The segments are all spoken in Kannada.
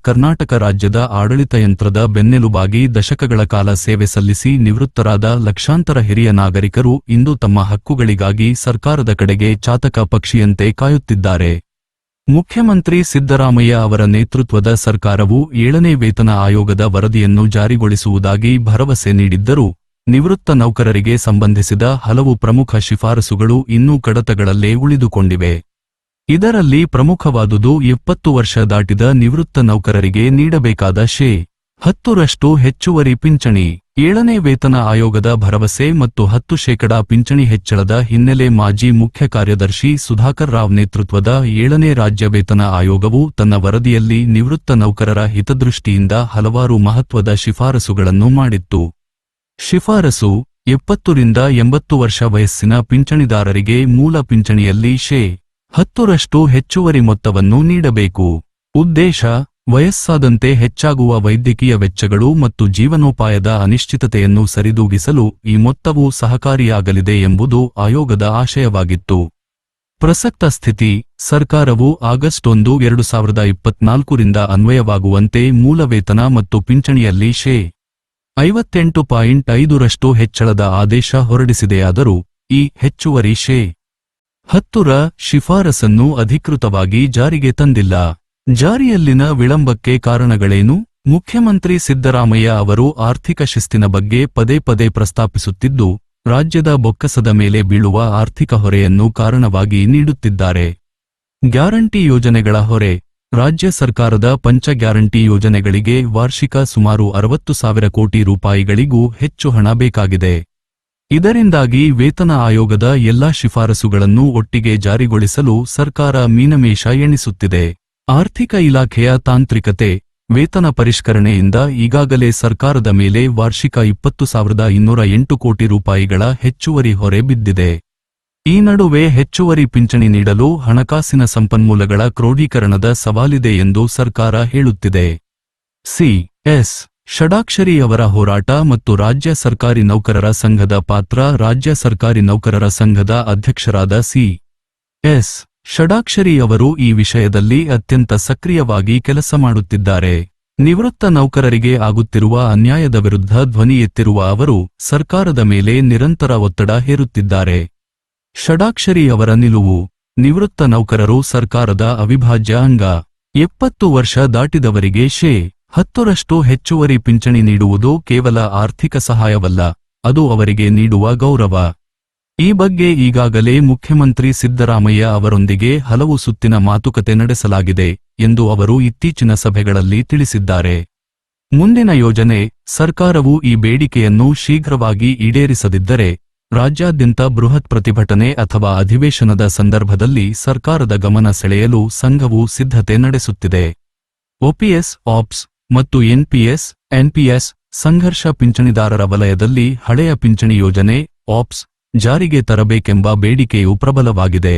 ಕರ್ನಾಟಕ ರಾಜ್ಯದ ಆಡಳಿತ ಯಂತ್ರದ ಬೆನ್ನೆಲುಬಾಗಿ ದಶಕಗಳ ಕಾಲ ಸೇವೆ ಸಲ್ಲಿಸಿ ನಿವೃತ್ತರಾದ ಲಕ್ಷಾಂತರ ಹಿರಿಯ ನಾಗರಿಕರು ಇಂದು ತಮ್ಮ ಹಕ್ಕುಗಳಿಗಾಗಿ ಸರ್ಕಾರದ ಕಡೆಗೆ ಚಾತಕ ಪಕ್ಷಿಯಂತೆ ಕಾಯುತ್ತಿದ್ದಾರೆ. ಮುಖ್ಯಮಂತ್ರಿ ಸಿದ್ದರಾಮಯ್ಯ ಅವರ ನೇತೃತ್ವದ ಸರ್ಕಾರವು 7ನೇ ವೇತನ ಆಯೋಗದ ವರದಿಯನ್ನು ಜಾರಿಗೊಳಿಸುವುದಾಗಿ ಭರವಸೆ ನೀಡಿದ್ದರೂ ನಿವೃತ್ತ ನೌಕರರಿಗೆ ಸಂಬಂಧಿಸಿದ ಹಲವು ಪ್ರಮುಖ ಶಿಫಾರಸುಗಳು ಇನ್ನೂ ಕಡತಗಳಲ್ಲೇ ಉಳಿದುಕೊಂಡಿವೆ. ಇದರಲ್ಲಿ ಪ್ರಮುಖವಾದುದು 70 ವರ್ಷ ದಾಟಿದ ನಿವೃತ್ತ ನೌಕರರಿಗೆ ನೀಡಬೇಕಾದ ಶೇ. 10% ಹೆಚ್ಚುವರಿ ಪಿಂಚಣಿ. 7ನೇ ವೇತನ ಆಯೋಗದ ಭರವಸೆ ಮತ್ತು 10% ಪಿಂಚಣಿ ಹೆಚ್ಚಳದ ಹಿನ್ನೆಲೆ ಮಾಜಿ ಮುಖ್ಯ ಕಾರ್ಯದರ್ಶಿ ಸುಧಾಕರ್ ರಾವ್ ನೇತೃತ್ವದ 7ನೇ ರಾಜ್ಯ ವೇತನ ಆಯೋಗವು ತನ್ನ ವರದಿಯಲ್ಲಿ ನಿವೃತ್ತ ನೌಕರರ ಹಿತದೃಷ್ಟಿಯಿಂದ ಹಲವಾರು ಮಹತ್ವದ ಶಿಫಾರಸುಗಳನ್ನು ಮಾಡಿತ್ತು. ಶಿಫಾರಸು 70 ರಿಂದ 80 ವರ್ಷ ವಯಸ್ಸಿನ ಪಿಂಚಣಿದಾರರಿಗೆ ಮೂಲ ಪಿಂಚಣಿಯಲ್ಲಿ ಶೇ. 10% ಹೆಚ್ಚುವರಿ ಮೊತ್ತವನ್ನು ನೀಡಬೇಕು. ಉದ್ದೇಶ: ವಯಸ್ಸಾದಂತೆ ಹೆಚ್ಚಾಗುವ ವೈದ್ಯಕೀಯ ವೆಚ್ಚಗಳು ಮತ್ತು ಜೀವನೋಪಾಯದ ಅನಿಶ್ಚಿತತೆಯನ್ನು ಸರಿದೂಗಿಸಲು ಈ ಮೊತ್ತವು ಸಹಕಾರಿಯಾಗಲಿದೆ ಎಂಬುದು ಆಯೋಗದ ಆಶಯವಾಗಿತ್ತು. ಪ್ರಸಕ್ತ ಸ್ಥಿತಿ: ಸರ್ಕಾರವು ಆಗಸ್ಟ್ 1, 2024 ರಿಂದ ಅನ್ವಯವಾಗುವಂತೆ ಮೂಲ ವೇತನ ಮತ್ತು ಪಿಂಚಣಿಯಲ್ಲಿ ಶೇ. 58.5% ಹೆಚ್ಚಳದ ಆದೇಶ ಹೊರಡಿಸಿದೆಯಾದರೂ ಈ ಹೆಚ್ಚುವರಿ ಶೇ. 10ರ ಶಿಫಾರಸನ್ನು ಅಧಿಕೃತವಾಗಿ ಜಾರಿಗೆ ತಂದಿಲ್ಲ. ಜಾರಿಯಲ್ಲಿನ ವಿಳಂಬಕ್ಕೆ ಕಾರಣಗಳೇನು? ಮುಖ್ಯಮಂತ್ರಿ ಸಿದ್ದರಾಮಯ್ಯ ಅವರು ಆರ್ಥಿಕ ಶಿಸ್ತಿನ ಬಗ್ಗೆ ಪದೇ ಪದೇ ಪ್ರಸ್ತಾಪಿಸುತ್ತಿದ್ದು, ರಾಜ್ಯದ ಬೊಕ್ಕಸದ ಮೇಲೆ ಬೀಳುವ ಆರ್ಥಿಕ ಹೊರೆಯನ್ನು ಕಾರಣವಾಗಿ ನೀಡುತ್ತಿದ್ದಾರೆ. ಗ್ಯಾರಂಟಿ ಯೋಜನೆಗಳ ಹೊರೆ: ರಾಜ್ಯ ಸರ್ಕಾರದ ಪಂಚ ಗ್ಯಾರಂಟಿ ಯೋಜನೆಗಳಿಗೆ ವಾರ್ಷಿಕ ಸುಮಾರು 60,000 ಕೋಟಿ ರೂಪಾಯಿಗಳಿಗೂ ಹೆಚ್ಚು ಹಣ ಬೇಕಾಗಿದೆ. ಇದರಿಂದಾಗಿ ವೇತನ ಆಯೋಗದ ಎಲ್ಲಾ ಶಿಫಾರಸುಗಳನ್ನು ಒಟ್ಟಿಗೆ ಜಾರಿಗೊಳಿಸಲು ಸರ್ಕಾರ ಮೀನಮೇಷ ಎಣಿಸುತ್ತಿದೆ. ಆರ್ಥಿಕ ಇಲಾಖೆಯ ತಾಂತ್ರಿಕತೆ: ವೇತನ ಪರಿಷ್ಕರಣೆಯಿಂದ ಈಗಾಗಲೇ ಸರ್ಕಾರದ ಮೇಲೆ ವಾರ್ಷಿಕ 20,208 ಕೋಟಿ ರೂಪಾಯಿಗಳ ಹೆಚ್ಚುವರಿ ಹೊರೆ ಬಿದ್ದಿದೆ. ಈ ನಡುವೆ ಹೆಚ್ಚುವರಿ ಪಿಂಚಣಿ ನೀಡಲು ಹಣಕಾಸಿನ ಸಂಪನ್ಮೂಲಗಳ ಕ್ರೋಢೀಕರಣದ ಸವಾಲಿದೆ ಎಂದು ಸರ್ಕಾರ ಹೇಳುತ್ತಿದೆ. ಸಿ.ಎಸ್. ಷಡಾಕ್ಷರಿ ಅವರ ಹೋರಾಟ ಮತ್ತು ರಾಜ್ಯ ಸರ್ಕಾರಿ ನೌಕರರ ಸಂಘದ ಪಾತ್ರ: ರಾಜ್ಯ ಸರ್ಕಾರಿ ನೌಕರರ ಸಂಘದ ಅಧ್ಯಕ್ಷರಾದ ಸಿ.ಎಸ್. ಷಡಾಕ್ಷರಿ ಅವರು ಈ ವಿಷಯದಲ್ಲಿ ಅತ್ಯಂತ ಸಕ್ರಿಯವಾಗಿ ಕೆಲಸ ಮಾಡುತ್ತಿದ್ದಾರೆ. ನಿವೃತ್ತ ನೌಕರರಿಗೆ ಆಗುತ್ತಿರುವ ಅನ್ಯಾಯದ ವಿರುದ್ಧ ಧ್ವನಿ ಎತ್ತಿರುವ ಅವರು ಸರ್ಕಾರದ ಮೇಲೆ ನಿರಂತರ ಒತ್ತಡ ಹೇರುತ್ತಿದ್ದಾರೆ. ಷಡಾಕ್ಷರಿ ಅವರ ನಿಲುವು: ನಿವೃತ್ತ ನೌಕರರು ಸರ್ಕಾರದ ಅವಿಭಾಜ್ಯ ಅಂಗ. 70 ವರ್ಷ ದಾಟಿದವರಿಗೆ ಶೇ. 10% ಹೆಚ್ಚುವರಿ ಪಿಂಚಣಿ ನೀಡುವುದು ಕೇವಲ ಆರ್ಥಿಕ ಸಹಾಯವಲ್ಲ, ಅದು ಅವರಿಗೆ ನೀಡುವ ಗೌರವ. ಈ ಬಗ್ಗೆ ಈಗಾಗಲೇ ಮುಖ್ಯಮಂತ್ರಿ ಸಿದ್ದರಾಮಯ್ಯ ಅವರೊಂದಿಗೆ ಹಲವು ಸುತ್ತಿನ ಮಾತುಕತೆ ನಡೆಸಲಾಗಿದೆ ಎಂದು ಅವರು ಇತ್ತೀಚಿನ ಸಭೆಗಳಲ್ಲಿ ತಿಳಿಸಿದ್ದಾರೆ. ಮುಂದಿನ ಯೋಜನೆ: ಸರ್ಕಾರವು ಈ ಬೇಡಿಕೆಯನ್ನು ಶೀಘ್ರವಾಗಿ ಈಡೇರಿಸದಿದ್ದರೆ ರಾಜ್ಯಾದ್ಯಂತ ಬೃಹತ್ ಪ್ರತಿಭಟನೆ ಅಥವಾ ಅಧಿವೇಶನದ ಸಂದರ್ಭದಲ್ಲಿ ಸರ್ಕಾರದ ಗಮನ ಸೆಳೆಯಲು ಸಂಘವು ಸಿದ್ಧತೆ ನಡೆಸುತ್ತಿದೆ. ಒಪಿಎಸ್, ಆಪ್ಸ್ ಮತ್ತು ಎನ್ಪಿಎಸ್ ಸಂಘರ್ಷ: ಪಿಂಚಣಿದಾರರ ವಲಯದಲ್ಲಿ ಹಳೆಯ ಪಿಂಚಣಿ ಯೋಜನೆ ಆಪ್ಸ್ ಜಾರಿಗೆ ತರಬೇಕೆಂಬ ಬೇಡಿಕೆಯು ಪ್ರಬಲವಾಗಿದೆ.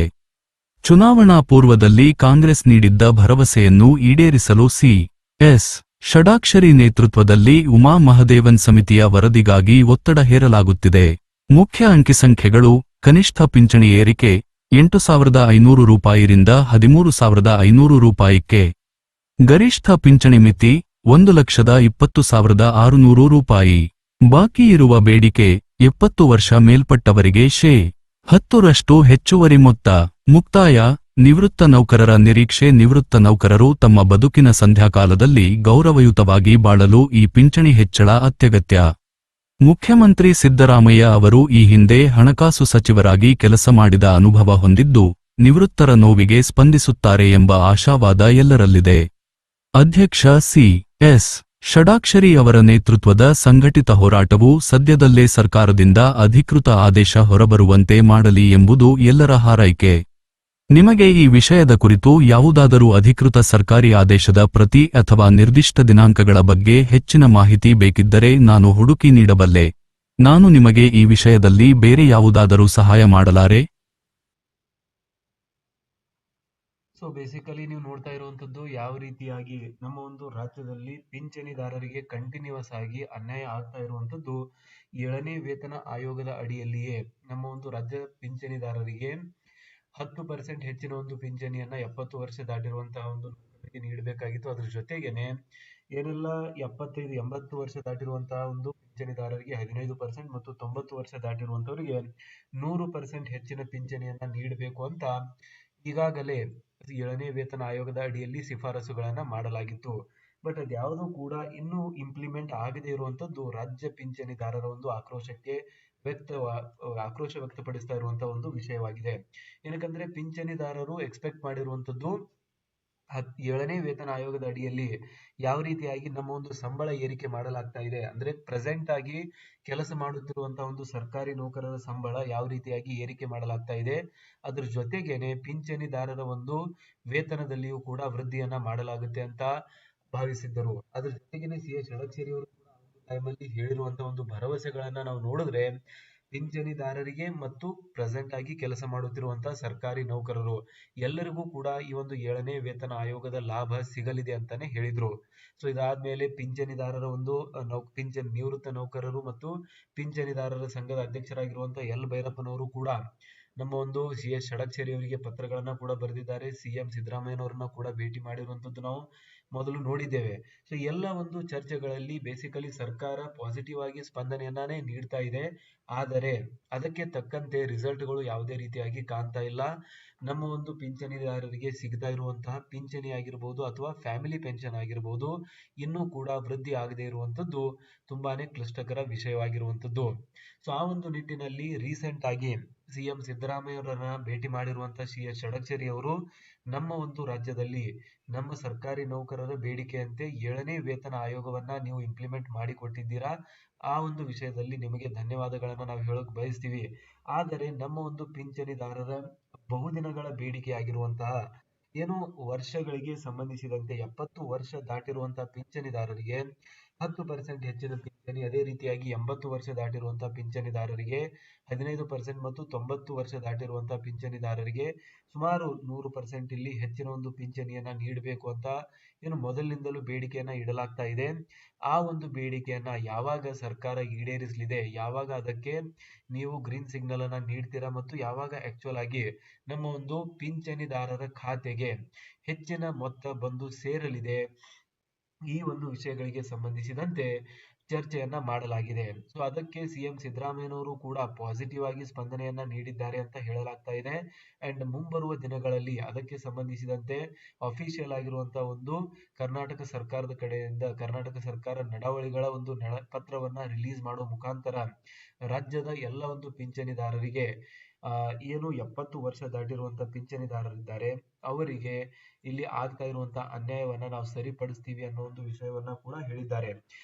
ಚುನಾವಣಾ ಪೂರ್ವದಲ್ಲಿ ಕಾಂಗ್ರೆಸ್ ನೀಡಿದ್ದ ಭರವಸೆಯನ್ನು ಈಡೇರಿಸಲು ಸಿ.ಎಸ್. ಷಡಾಕ್ಷರಿ ನೇತೃತ್ವದಲ್ಲಿ ಉಮಾ ಮಹದೇವನ್ ಸಮಿತಿಯ ವರದಿಗಾಗಿ ಒತ್ತಡ ಹೇರಲಾಗುತ್ತಿದೆ. ಮುಖ್ಯ ಅಂಕಿಸಂಖ್ಯೆಗಳು: ಕನಿಷ್ಠ ಪಿಂಚಣಿ ಏರಿಕೆ 8,500 ರೂಪಾಯಿರಿಂದ 13,500 ರೂಪಾಯಿಗೆ. ಗರಿಷ್ಠ ಪಿಂಚಣಿ ಮಿತಿ 1,20,600 ರೂಪಾಯಿ. ಬಾಕಿ ಇರುವ ಬೇಡಿಕೆ: 70 ವರ್ಷ ಮೇಲ್ಪಟ್ಟವರಿಗೆ ಶೇ. 10% ಹೆಚ್ಚುವರಿ ಮೊತ್ತ. ಮುಕ್ತಾಯ: ನಿವೃತ್ತ ನೌಕರರ ನಿರೀಕ್ಷೆ: ನಿವೃತ್ತ ನೌಕರರು ತಮ್ಮ ಬದುಕಿನ ಸಂಧ್ಯಾಕಾಲದಲ್ಲಿ ಗೌರವಯುತವಾಗಿ ಬಾಳಲು ಈ ಪಿಂಚಣಿ ಹೆಚ್ಚಳ ಅತ್ಯಗತ್ಯ. ಮುಖ್ಯಮಂತ್ರಿ ಸಿದ್ದರಾಮಯ್ಯ ಅವರು ಈ ಹಿಂದೆ ಹಣಕಾಸು ಸಚಿವರಾಗಿ ಕೆಲಸ ಮಾಡಿದ ಅನುಭವ ಹೊಂದಿದ್ದು, ನಿವೃತ್ತರ ನೋವಿಗೆ ಸ್ಪಂದಿಸುತ್ತಾರೆ ಎಂಬ ಆಶಾವಾದ ಎಲ್ಲರಲ್ಲಿದೆ. ಅಧ್ಯಕ್ಷ ಸಿ.ಎಸ್. ಷಡಾಕ್ಷರಿ ಅವರ ನೇತೃತ್ವದ ಸಂಘಟಿತ ಹೋರಾಟವು ಸದ್ಯದಲ್ಲೇ ಸರ್ಕಾರದಿಂದ ಅಧಿಕೃತ ಆದೇಶ ಹೊರಬರುವಂತೆ ಮಾಡಲಿ ಎಂಬುದು ಎಲ್ಲರ ಹಾರೈಕೆ. ನಿಮಗೆ ಈ ವಿಷಯದ ಕುರಿತು ಯಾವುದಾದರೂ ಅಧಿಕೃತ ಸರ್ಕಾರಿ ಆದೇಶದ ಪ್ರತಿ ಅಥವಾ ನಿರ್ದಿಷ್ಟ ದಿನಾಂಕಗಳ ಬಗ್ಗೆ ಹೆಚ್ಚಿನ ಮಾಹಿತಿ ಬೇಕಿದ್ದರೆ ನಾನು ಹುಡುಕಿ ನೀಡಬಲ್ಲೆ. ನಾನು ನಿಮಗೆ ಈ ವಿಷಯದಲ್ಲಿ ಬೇರೆ ಯಾವುದಾದರೂ ಸಹಾಯ ಮಾಡಲಾರೆ? ಸೊ ಬೇಸಿಕಲಿ ನೀವು ನೋಡ್ತಾ ಇರುವಂತದ್ದು ಯಾವ ರೀತಿಯಾಗಿ ನಮ್ಮ ಒಂದು ರಾಜ್ಯದಲ್ಲಿ ಪಿಂಚಣಿದಾರರಿಗೆ ಕಂಟಿನ್ಯೂಸ್ ಆಗಿ ಅನ್ಯಾಯ ಆಗ್ತಾ ಇರುವಂತದ್ದು. 7ನೇ ವೇತನ ಆಯೋಗದ ಅಡಿಯಲ್ಲಿಯೇ ನಮ್ಮ ಒಂದು ರಾಜ್ಯ ಪಿಂಚಣಿದಾರರಿಗೆ 10% ಹೆಚ್ಚಿನ ಒಂದು ಪಿಂಚಣಿಯನ್ನ 70 ವರ್ಷ ದಾಟಿರುವಂತಹ ಒಂದು ಅವರಿಗೆ ನೀಡಬೇಕಾಗಿತ್ತು. ಅದ್ರ ಜೊತೆಗೇನೆ ಏನೆಲ್ಲ 75-80 ವರ್ಷ ದಾಟಿರುವಂತಹ ಒಂದು ಪಿಂಚಣಿದಾರರಿಗೆ 15% ಮತ್ತು 90 ವರ್ಷ ದಾಟಿರುವಂತವರಿಗೆ 100% ಹೆಚ್ಚಿನ ಪಿಂಚಣಿಯನ್ನ ನೀಡಬೇಕು ಅಂತ ಈಗಾಗಲೇ 7ನೇ ವೇತನ ಆಯೋಗದ ಅಡಿಯಲ್ಲಿ ಶಿಫಾರಸುಗಳನ್ನ ಮಾಡಲಾಗಿತ್ತು. ಬಟ್ ಅದ್ಯಾವುದೂ ಕೂಡ ಇನ್ನೂ ಇಂಪ್ಲಿಮೆಂಟ್ ಆಗದೇ ಇರುವಂತದ್ದು ರಾಜ್ಯ ಪಿಂಚಣಿದಾರರ ಒಂದು ಆಕ್ರೋಶ ವ್ಯಕ್ತಪಡಿಸ್ತಾ ಇರುವಂತಹ ಒಂದು ವಿಷಯವಾಗಿದೆ. ಏನಕ್ಕಂದ್ರೆ ಪಿಂಚಣಿದಾರರು ಎಕ್ಸ್ಪೆಕ್ಟ್ ಮಾಡಿರುವಂತದ್ದು 7ನೇ ವೇತನ ಆಯೋಗದ ಅಡಿಯಲ್ಲಿ ಯಾವ ರೀತಿಯಾಗಿ ನಮ್ಮ ಒಂದು ಸಂಬಳ ಏರಿಕೆ ಮಾಡಲಾಗ್ತಾ ಇದೆ, ಅಂದ್ರೆ ಪ್ರೆಸೆಂಟ್ ಆಗಿ ಕೆಲಸ ಮಾಡುತ್ತಿರುವಂತಹ ಒಂದು ಸರ್ಕಾರಿ ನೌಕರರ ಸಂಬಳ ಯಾವ ರೀತಿಯಾಗಿ ಏರಿಕೆ ಮಾಡಲಾಗ್ತಾ ಇದೆ, ಅದ್ರ ಜೊತೆಗೇನೆ ಪಿಂಚಣಿದಾರರ ಒಂದು ವೇತನದಲ್ಲಿಯೂ ಕೂಡ ವೃದ್ಧಿಯನ್ನ ಮಾಡಲಾಗುತ್ತೆ ಅಂತ ಭಾವಿಸಿದ್ದರು. ಅದ್ರ ಜೊತೆಗೇನೆ ಸಿ.ಎಸ್. ಷಡಕ್ಷರಿ ಅವರು ಕೂಡ ಟೈಮಲ್ಲಿ ಹೇಳಿರುವಂತಹ ಒಂದು ಭರವಸೆಗಳನ್ನ ನಾವು ನೋಡಿದ್ರೆ ಪಿಂಚಣಿದಾರರಿಗೆ ಮತ್ತು ಪ್ರೆಸೆಂಟ್ ಆಗಿ ಕೆಲಸ ಮಾಡುತ್ತಿರುವಂತಹ ಸರ್ಕಾರಿ ನೌಕರರು ಎಲ್ಲರಿಗೂ ಕೂಡ ಈ ಒಂದು 7ನೇ ವೇತನ ಆಯೋಗದ ಲಾಭ ಸಿಗಲಿದೆ ಅಂತಾನೆ ಹೇಳಿದ್ರು. ಸೊ ಇದಾದ್ಮೇಲೆ ಪಿಂಚಣಿದಾರರ ಒಂದು ನಿವೃತ್ತ ನೌಕರರು ಮತ್ತು ಪಿಂಚಣಿದಾರರ ಸಂಘದ ಅಧ್ಯಕ್ಷರಾಗಿರುವಂತಹ ಎಲ್ ಭೈರಪ್ಪನವರು ಕೂಡ ನಮ್ಮ ಒಂದು ಸಿ.ಎಸ್. ಷಡಕ್ಷರಿ ಅವರಿಗೆ ಪತ್ರಗಳನ್ನ ಕೂಡ ಬರೆದಿದ್ದಾರೆ. ಸಿಎಂ ಸಿದ್ದರಾಮಯ್ಯನವರನ್ನ ಕೂಡ ಭೇಟಿ ಮಾಡಿರುವಂತದ್ದು ನಾವು ಮೊದಲು ನೋಡಿದ್ದೇವೆ. ಸೊ ಎಲ್ಲ ಒಂದು ಚರ್ಚೆಗಳಲ್ಲಿ ಬೇಸಿಕಲಿ ಸರ್ಕಾರ ಪಾಸಿಟಿವ್ ಆಗಿ ಸ್ಪಂದನೆಯನ್ನೇ ನೀಡ್ತಾ ಇದೆ. ಆದರೆ ಅದಕ್ಕೆ ತಕ್ಕಂತೆ ರಿಸಲ್ಟ್ಗಳು ಯಾವುದೇ ರೀತಿಯಾಗಿ ಕಾಣ್ತಾ ಇಲ್ಲ. ನಮ್ಮ ಒಂದು ಪಿಂಚಣಿದಾರರಿಗೆ ಸಿಗ್ತಾ ಇರುವಂತಹ ಪಿಂಚಣಿ ಆಗಿರ್ಬೋದು ಅಥವಾ ಫ್ಯಾಮಿಲಿ ಪೆನ್ಷನ್ ಆಗಿರ್ಬೋದು ಇನ್ನೂ ಕೂಡ ವೃದ್ಧಿ ಆಗದೇ ಇರುವಂತದ್ದು ತುಂಬಾನೇ ಕ್ಲಿಷ್ಟಕರ ವಿಷಯವಾಗಿರುವಂತದ್ದು. ಸೊ ಆ ಒಂದು ನಿಟ್ಟಿನಲ್ಲಿ ರೀಸೆಂಟ್ ಆಗಿ ಸಿಎಂ ಸಿದ್ದರಾಮಯ್ಯವರನ್ನ ಭೇಟಿ ಮಾಡಿರುವಂತಹ ಸಿ.ಎಸ್. ಷಡಕ್ಷರಿ ಅವರು ನಮ್ಮ ಒಂದು ರಾಜ್ಯದಲ್ಲಿ ನಮ್ಮ ಸರ್ಕಾರಿ ನೌಕರರ ಬೇಡಿಕೆಯಂತೆ 7ನೇ ವೇತನ ಆಯೋಗವನ್ನ ನೀವು ಇಂಪ್ಲಿಮೆಂಟ್ ಮಾಡಿಕೊಟ್ಟಿದ್ದೀರಾ. ಆ ಒಂದು ವಿಷಯದಲ್ಲಿ ನಿಮಗೆ ಧನ್ಯವಾದಗಳನ್ನ ನಾವು ಹೇಳಕ್ ಬಯಸ್ತೀವಿ. ಆದರೆ ನಮ್ಮ ಒಂದು ಪಿಂಚಣಿದಾರರ ಬಹುದಿನಗಳ ಬೇಡಿಕೆ ಆಗಿರುವಂತಹ ಏನು ವರ್ಷಗಳಿಗೆ ಸಂಬಂಧಿಸಿದಂತೆ 70 ವರ್ಷ ದಾಟಿರುವಂತಹ ಪಿಂಚಣಿದಾರರಿಗೆ 10% ಹೆಚ್ಚಿನ ಪಿಂಚಣಿ, ಅದೇ ರೀತಿಯಾಗಿ 80 ವರ್ಷ ದಾಟಿರುವಂತಹ ಪಿಂಚಣಿದಾರರಿಗೆ 15% ಮತ್ತು 90 ವರ್ಷ ದಾಟಿರುವಂತಹ ಪಿಂಚಣಿದಾರರಿಗೆ ಸುಮಾರು 100% ಇಲ್ಲಿ ಹೆಚ್ಚಿನ ಒಂದು ಪಿಂಚಣಿಯನ್ನ ನೀಡಬೇಕು ಅಂತ ಏನು ಮೊದಲಿನಿಂದಲೂ ಬೇಡಿಕೆಯನ್ನ ಇಡಲಾಗ್ತಾ ಇದೆ. ಆ ಒಂದು ಬೇಡಿಕೆಯನ್ನ ಯಾವಾಗ ಸರ್ಕಾರ ಈಡೇರಿಸಲಿದೆ, ಯಾವಾಗ ಅದಕ್ಕೆ ನೀವು ಗ್ರೀನ್ ಸಿಗ್ನಲ್ ಅನ್ನ ನೀಡ್ತೀರಾ ಮತ್ತು ಯಾವಾಗ ಆಕ್ಚುಯಲ್ ಆಗಿ ನಮ್ಮ ಒಂದು ಪಿಂಚಣಿದಾರರ ಖಾತೆಗೆ ಹೆಚ್ಚಿನ ಮೊತ್ತ ಬಂದು ಸೇರಲಿದೆ, ಈ ಒಂದು ವಿಷಯಗಳಿಗೆ ಸಂಬಂಧಿಸಿದಂತೆ ಚರ್ಚೆಯನ್ನ ಮಾಡಲಾಗಿದೆ. ಸೊ ಅದಕ್ಕೆ ಸಿಎಂ ಸಿದ್ದರಾಮಯ್ಯನವರು ಕೂಡ ಪಾಸಿಟಿವ್ ಆಗಿ ಸ್ಪಂದನೆಯನ್ನ ನೀಡಿದ್ದಾರೆ ಅಂತ ಹೇಳಲಾಗ್ತಾ ಇದೆ. ಅಂಡ್ ಮುಂಬರುವ ದಿನಗಳಲ್ಲಿ ಅದಕ್ಕೆ ಸಂಬಂಧಿಸಿದಂತೆ ಅಫಿಷಿಯಲ್ ಆಗಿರುವಂತಹ ಒಂದು ಕರ್ನಾಟಕ ಸರ್ಕಾರದ ಕಡೆಯಿಂದ ಕರ್ನಾಟಕ ಸರ್ಕಾರ ನಡಾವಳಿಗಳ ಒಂದು ಪತ್ರವನ್ನ ರಿಲೀಸ್ ಮಾಡುವ ಮುಖಾಂತರ ರಾಜ್ಯದ ಎಲ್ಲ ಒಂದು ಪಿಂಚಣಿದಾರರಿಗೆ ಏನು 70 ವರ್ಷ ದಾಟಿರುವಂತಹ ಪಿಂಚಣಿದಾರರಿದ್ದಾರೆ ಅವರಿಗೆ ಇಲ್ಲಿ ಆಗ್ತಾ ಇರುವಂತಹ ಅನ್ಯಾಯವನ್ನ ನಾವು ಸರಿಪಡಿಸ್ತೀವಿ ಅನ್ನೋ ಒಂದು ವಿಷಯವನ್ನ ಕೂಡ ಹೇಳಿದ್ದಾರೆ.